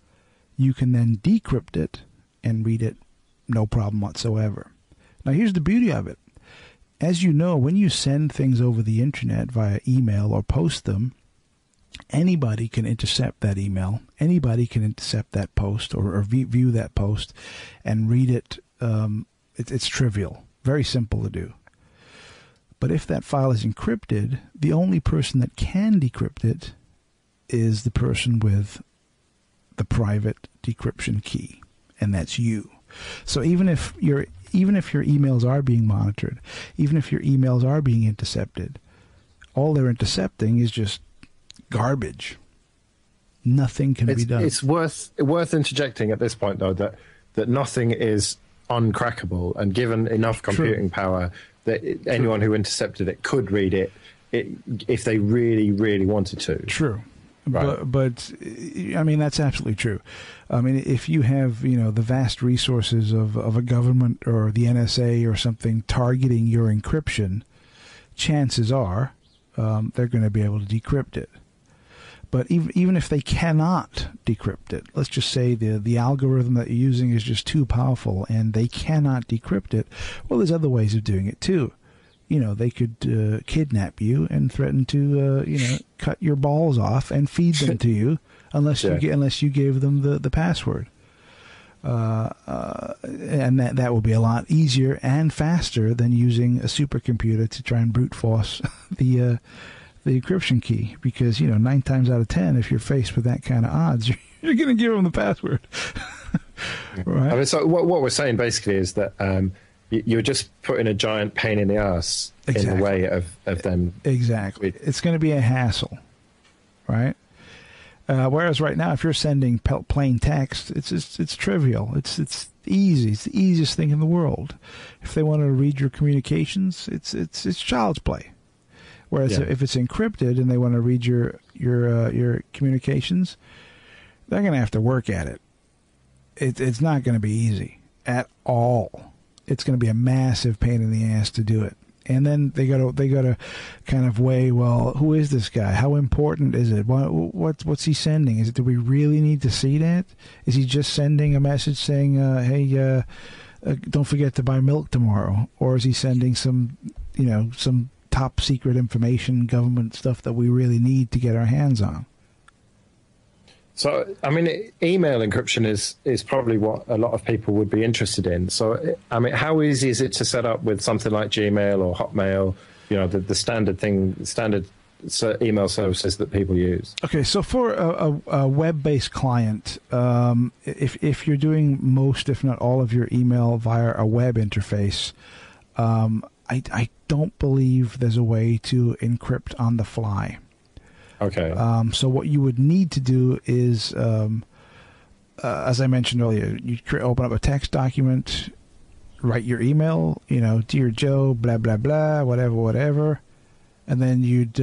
you can then decrypt it and read it, no problem whatsoever. Now here's the beauty of it. As you know, when you send things over the internet via email or post them, anybody can intercept that email. Anybody can intercept that post or view that post and read it. It's trivial, very simple to do. But if that file is encrypted, the only person that can decrypt it is the person with the private decryption key, and that's you. So even if your emails are being monitored, even if your emails are being intercepted, all they're intercepting is just garbage. Nothing can be done. It's worth interjecting at this point, though, that nothing is uncrackable, and given enough computing power, that anyone who intercepted it could read it if they really, really wanted to. True. Right. But I mean, that's absolutely true. I mean, if you have, the vast resources of a government or the NSA or something targeting your encryption, chances are they're going to be able to decrypt it. But even if they cannot decrypt it, let's just say the algorithm that you're using is just too powerful and they cannot decrypt it, well, there's other ways of doing it too. They could kidnap you and threaten to, cut your balls off and feed them to you unless you gave them the password. And that will be a lot easier and faster than using a supercomputer to try and brute force the encryption key, because 9 times out of 10, if you're faced with that kind of odds, you're going to give them the password. Right? I mean, so what we're saying basically is that you're just putting a giant pain in the ass in the way of them. Exactly. It's going to be a hassle, right? Whereas right now, if you're sending plain text, it's trivial. It's easy. It's the easiest thing in the world. If they want to read your communications, it's child's play. Whereas if it's encrypted and they want to read your communications, they're going to have to work at it. It's not going to be easy at all. It's going to be a massive pain in the ass to do it. And then they got to kind of weigh, well, who is this guy? How important is it? What's he sending? Do we really need to see that? Is he just sending a message saying, hey, don't forget to buy milk tomorrow? Or is he sending some top secret information, government stuff that we really need to get our hands on? So, I mean, email encryption is probably what a lot of people would be interested in. So, I mean, how easy is it to set up with something like Gmail or Hotmail, the standard email services that people use? Okay, so for a web-based client, if you're doing most, if not all, of your email via a web interface, I don't believe there's a way to encrypt on the fly. Okay. So what you would need to do is, as I mentioned earlier, you open up a text document, write your email, Dear Joe, blah, blah, blah, whatever. And then you'd,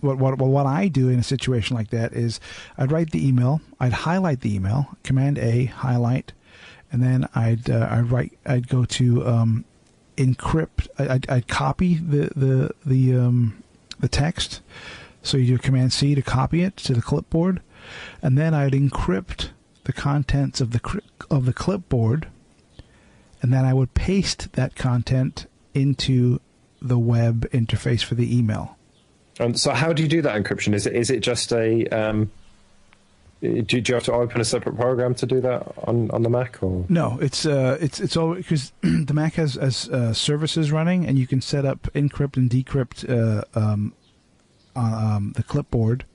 what I do in a situation like that is I'd write the email, I'd highlight the email, Command A, highlight, and then I'd go to encrypt. I'd copy the text. So you do Command C to copy it to the clipboard, and then I'd encrypt the contents of the clipboard, and then I would paste that content into the web interface for the email. And so how do you do that encryption? Is it just a do you have to open a separate program to do that on the Mac? Or no, it's all because the Mac has services running, and you can set up encrypt and decrypt the clipboard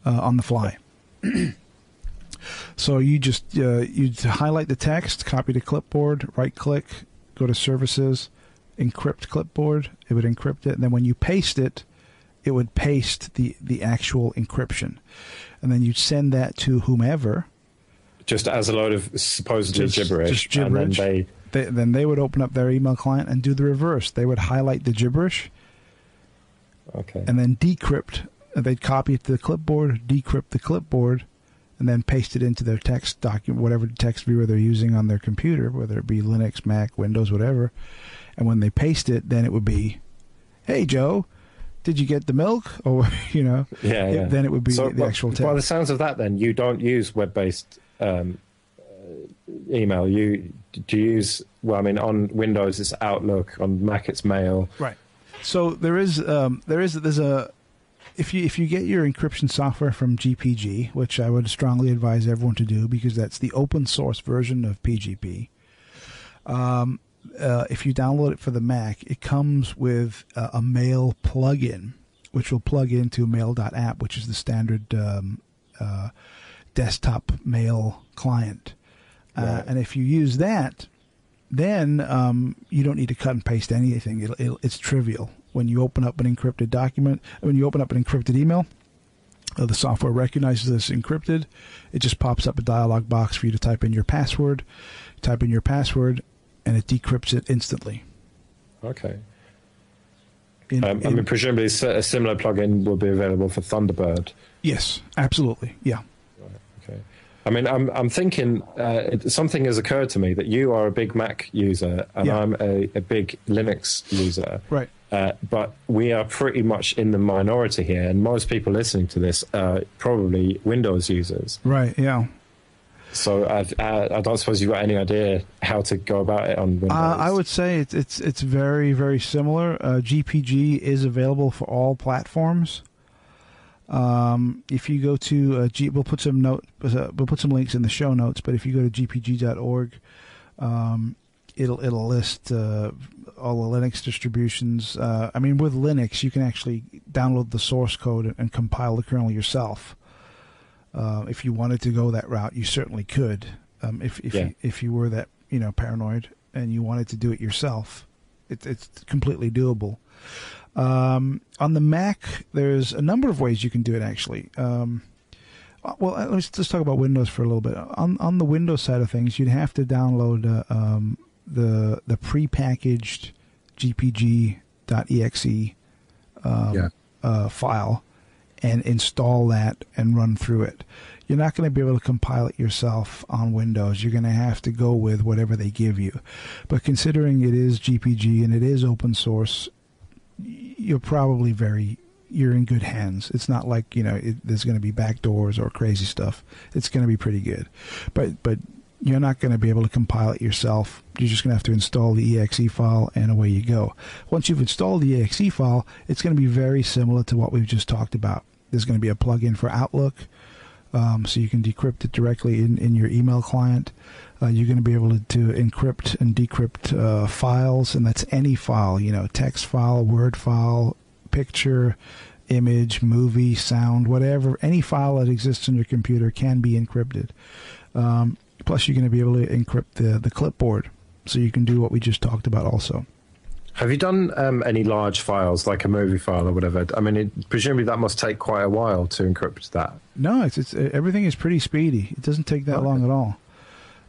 on the fly. So you just you'd highlight the text, copy to clipboard, right click, go to services, encrypt clipboard. It would encrypt it, and then when you paste it, it would paste the actual encryption, and then you'd send that to whomever. Just as a load of supposedly gibberish. Just gibberish. And then they would open up their email client and do the reverse. They would highlight the gibberish. Okay. And then decrypt. They'd copy it to the clipboard, decrypt the clipboard, and then paste it into their text document, whatever text viewer they're using on their computer, whether it be Linux, Mac, Windows, whatever. And when they paste it, then it would be, "Hey, Joe, did you get the milk?" Or, then it would be the actual text. By the sounds of that, then, you don't use web-based email. You use, on Windows it's Outlook, on Mac it's Mail. Right. So there's a if you get your encryption software from GPG, which I would strongly advise everyone to do because that's the open source version of PGP. If you download it for the Mac, it comes with a Mail plugin, which will plug into Mail.app, which is the standard desktop mail client. And if you use that, then you don't need to cut and paste anything. It's trivial. When you open up an encrypted document, when you open up an encrypted email, the software recognizes it's encrypted. It just pops up a dialog box for you to type in your password. Type in your password, and it decrypts it instantly. Okay. I mean, presumably a similar plugin will be available for Thunderbird. Yes, absolutely. Yeah. Right, okay. I mean, I'm thinking something has occurred to me that you are a big Mac user and I'm a big Linux user. Right. But we are pretty much in the minority here, and most people listening to this are probably Windows users. Right, yeah. So I don't suppose you've got any idea how to go about it on Windows. I would say it's very, very similar. GPG is available for all platforms. If you go to we'll put some links in the show notes. But if you go to gpg.org, it'll list all the Linux distributions. I mean, with Linux, you can actually download the source code and compile the kernel yourself. If you wanted to go that route, you certainly could. If you were that paranoid and you wanted to do it yourself, it's completely doable. On the Mac, there's a number of ways you can do it. Actually, well, let's talk about Windows for a little bit. On the Windows side of things, you'd have to download the prepackaged gpg.exe file and install that and run through it. You're not going to be able to compile it yourself on Windows. You're going to have to go with whatever they give you. But considering it is GPG and it is open source, you're in good hands. It's not like there's going to be backdoors or crazy stuff. It's going to be pretty good. But you're not going to be able to compile it yourself. You're just going to have to install the exe file, and away you go. Once you've installed the exe file, it's going to be very similar to what we've just talked about. There's going to be a plugin for Outlook, so you can decrypt it directly in your email client. You're going to be able to encrypt and decrypt files, and that's any file, text file, Word file, picture, image, movie, sound, whatever. Any file that exists on your computer can be encrypted. Plus, you're going to be able to encrypt the clipboard, so you can do what we just talked about also. Have you done any large files, like a movie file or whatever? I mean, presumably that must take quite a while to encrypt that. No, it's everything is pretty speedy. It doesn't take that long at all.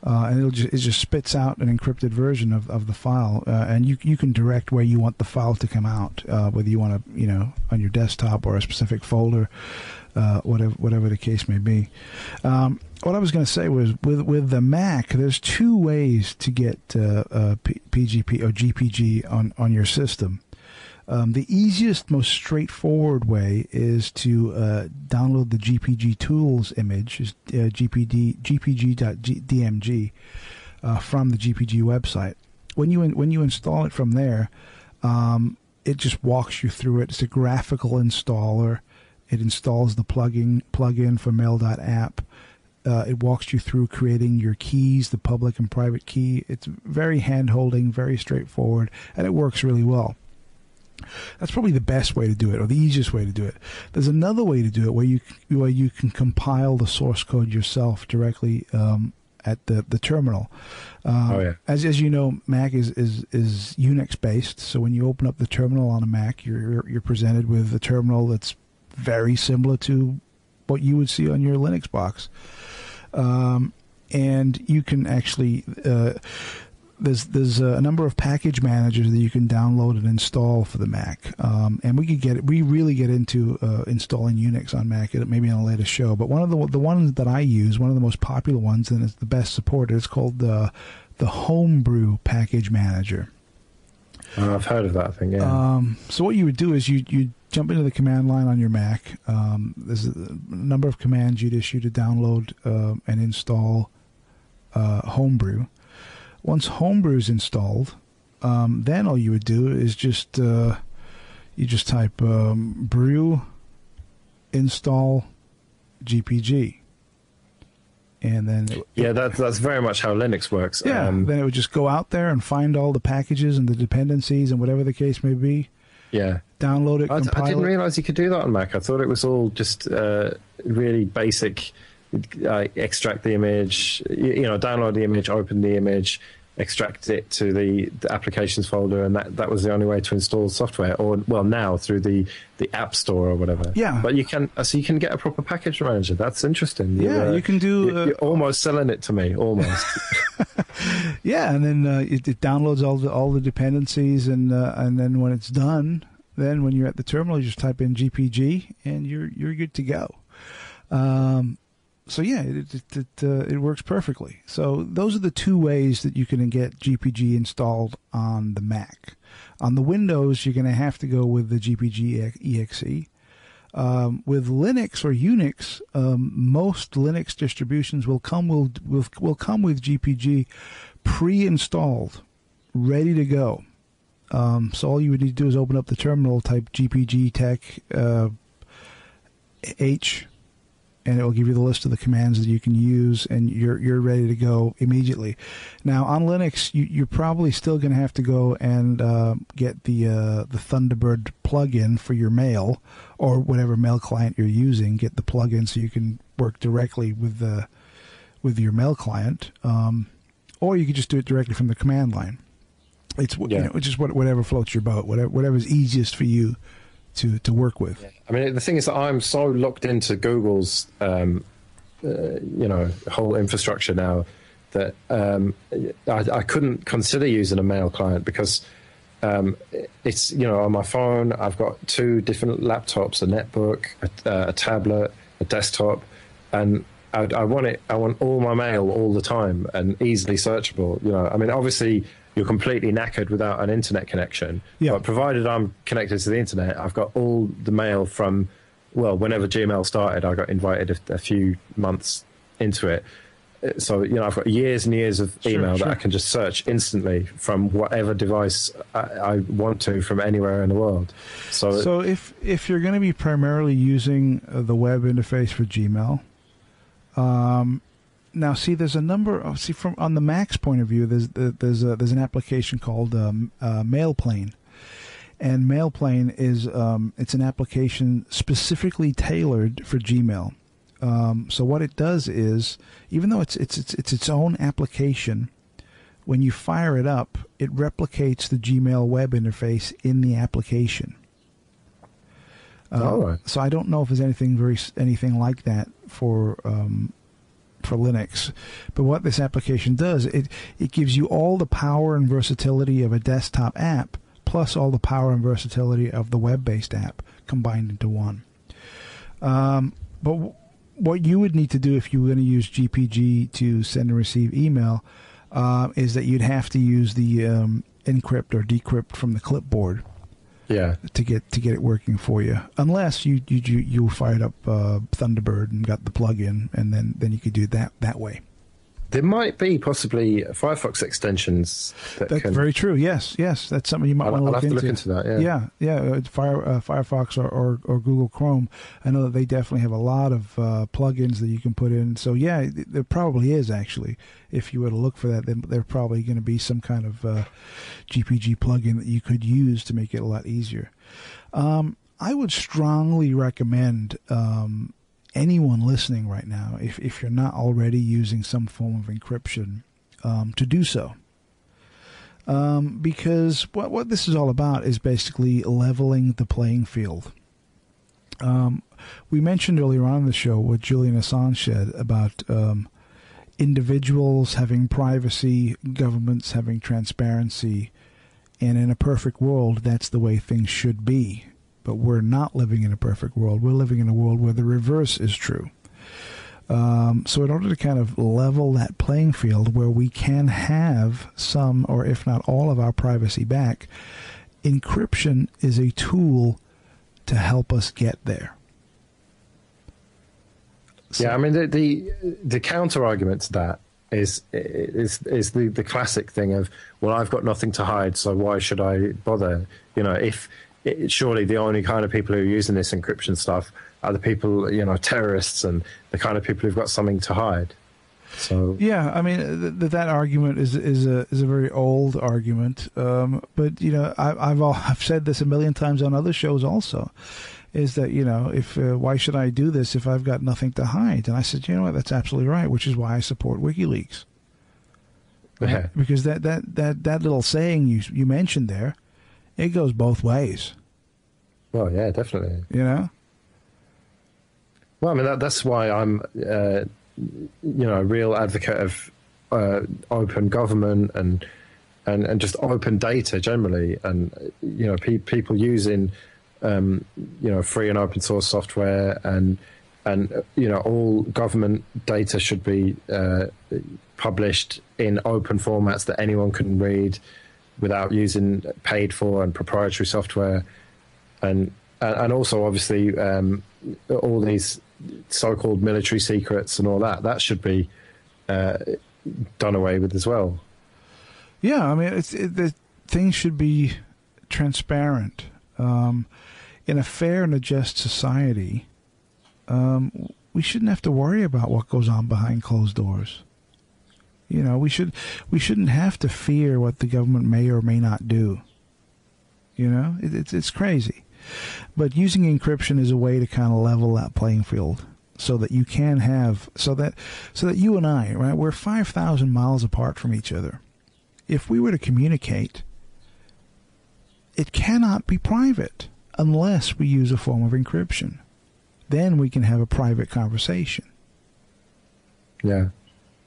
And it just spits out an encrypted version of the file, and you can direct where you want the file to come out, whether you want to, on your desktop or a specific folder, whatever the case may be. What I was going to say was with the Mac, there's two ways to get PGP or GPG on your system. The easiest, most straightforward way is to download the GPG tools image, gpg.dmg, from the GPG website. When you install it from there, it just walks you through it. It's a graphical installer. It installs the plugin for mail.app. It walks you through creating your keys, the public and private key. It's very hand-holding, very straightforward, and it works really well. That's probably the best way to do it, or the easiest way to do it. There's another way to do it where you can compile the source code yourself directly at the terminal. As you know, Mac is Unix based, so when you open up the terminal on a Mac, you're presented with a terminal that's very similar to what you would see on your Linux box. And you can actually there's a number of package managers that you can download and install for the Mac. And we really get into installing Unix on Mac, maybe on a later show. But one of the ones that I use, one of the most popular ones, and it's the best supported, it's called the Homebrew package manager. I've heard of that thing, yeah. So what you would do is you jump into the command line on your Mac. There's a number of commands you'd issue to download and install Homebrew. Once Homebrew is installed, then all you would do is just type brew install GPG. And then that's very much how Linux works. Yeah, then it would just go out there and find all the packages and the dependencies and whatever the case may be. Yeah, download it. I didn't realize you could do that on Mac. I thought it was all just really basic extract the image, download the image, open the image, extract it to the applications folder, and that was the only way to install software. Or now through the App Store or whatever. Yeah. But you can get a proper package manager. That's interesting. You can do. You're almost selling it to me, almost. Yeah, and then it downloads all the dependencies, and then when it's done, then when you're at the terminal, you just type in GPG, and you're good to go. So yeah, it works perfectly. So those are the two ways that you can get GPG installed on the Mac. On the Windows, you're going to have to go with the GPG exe. With Linux or Unix, most Linux distributions will come with GPG pre-installed, ready to go. So all you would need to do is open up the terminal, type GPG tech H, and it will give you the list of the commands that you can use, and you're ready to go immediately. Now, on Linux, you're probably still going to have to go and get the Thunderbird plugin for your mail, or whatever mail client you're using. Get the plugin so you can work directly with your mail client, or you could just do it directly from the command line. It's it's just whatever floats your boat, whatever's easiest for you to work with. Yeah. I mean, the thing is that I'm so locked into Google's, whole infrastructure now that I couldn't consider using a mail client because it's, on my phone, I've got two different laptops, a netbook, a tablet, a desktop, and I want all my mail all the time and easily searchable. I mean, obviously, you're completely knackered without an internet connection. Yeah. But provided I'm connected to the internet, I've got all the mail from, whenever Gmail started, I got invited a few months into it. So, I've got years and years of email that I can just search instantly from whatever device I want to from anywhere in the world. So if you're going to be primarily using the web interface for Gmail, now, see, there's a number of from on the Mac's point of view. There's an application called MailPlane, and MailPlane is it's an application specifically tailored for Gmail. So what it does is, even though it's its own application, when you fire it up, it replicates the Gmail web interface in the application. So I don't know if there's anything like that for Linux, but what this application does, it gives you all the power and versatility of a desktop app, plus all the power and versatility of the web-based app combined into one. But what you would need to do if you were going to use GPG to send and receive email is that you'd have to use the encrypt or decrypt from the clipboard. Yeah. To get it working for you, unless you fired up Thunderbird and got the plugin, and then you could do it that way. There might be possibly Firefox extensions. That's very true. Yes, that's something you might want to look into. I'll have to look into that. Yeah. Firefox or Google Chrome. I know that they definitely have a lot of plugins that you can put in. So yeah, there probably is actually. If you were to look for that, then there's probably going to be some kind of GPG plugin that you could use to make it a lot easier. I would strongly recommend anyone listening right now, if you're not already using some form of encryption, to do so. Because what this is all about is basically leveling the playing field. We mentioned earlier on in the show what Julian Assange said about individuals having privacy, governments having transparency, and in a perfect world, that's the way things should be. But we're not living in a perfect world. We're living in a world where the reverse is true. So in order to kind of level that playing field where we can have some, or if not all, of our privacy back, encryption is a tool to help us get there. So, yeah, I mean, the counter argument to that is the classic thing of, well, I've got nothing to hide, so why should I bother? Surely the only kind of people who are using this encryption stuff are the people, terrorists and the kind of people who've got something to hide. So yeah, I mean that argument is a very old argument, but I've said this a million times on other shows also. is that, if why should I do this if I've got nothing to hide? And I said, you know what, that's absolutely right, which is why I support WikiLeaks. Yeah. Because that little saying you mentioned there, it goes both ways. Well, yeah, definitely. Well, I mean, that's why I'm, a real advocate of open government and just open data generally, and people using free and open source software, and all government data should be published in open formats that anyone can read without using paid for and proprietary software, and also obviously all these so-called military secrets and all that should be done away with as well. Yeah, I mean, the things should be transparent. In a fair and a just society, we shouldn't have to worry about what goes on behind closed doors. We shouldn't have to fear what the government may or may not do. It's crazy. But using encryption is a way to kind of level that playing field, so that you can have, so that you and I, right, we're 5,000 miles apart from each other. If we were to communicate, it cannot be private unless we use a form of encryption. Then we can have a private conversation. Yeah.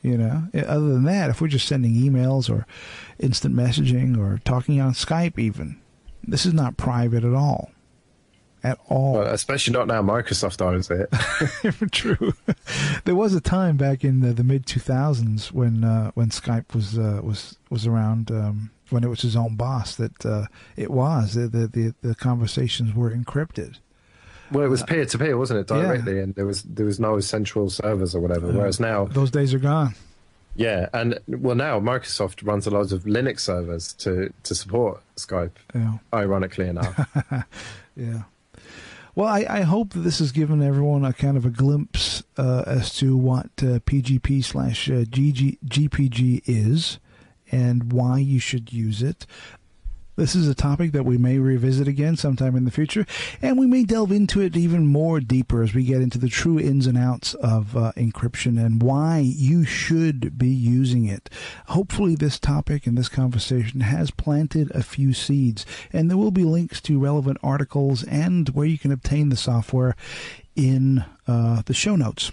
Other than that, if we're just sending emails or instant messaging or talking on Skype even, this is not private at all. At all. Well, especially not now Microsoft owns it. True. There was a time back in the mid-2000s when Skype was around, when it was his own boss, that the conversations were encrypted. Well, it was peer-to-peer, wasn't it, directly, and there was no central servers or whatever, whereas now... Those days are gone. Yeah, and now Microsoft runs a lot of Linux servers to support Skype, ironically enough. Yeah. Well, I hope that this has given everyone a kind of a glimpse as to what PGP/GPG is and why you should use it. This is a topic that we may revisit again sometime in the future, and we may delve into it even more deeper as we get into the true ins and outs of encryption and why you should be using it. Hopefully this topic and this conversation has planted a few seeds, and there will be links to relevant articles and where you can obtain the software in the show notes.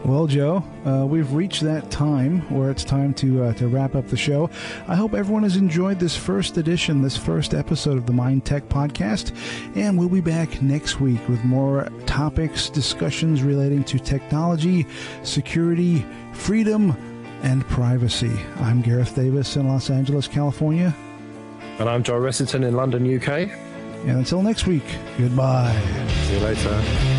Well, Joe, we've reached that time where it's time to wrap up the show. I hope everyone has enjoyed this first edition, this first episode of the Mind Tech Podcast, and we'll be back next week with more topics, discussions relating to technology, security, freedom, and privacy. I'm Gareth Davies in Los Angeles, California. And I'm Joe Ressington in London, UK. And until next week, goodbye. See you later.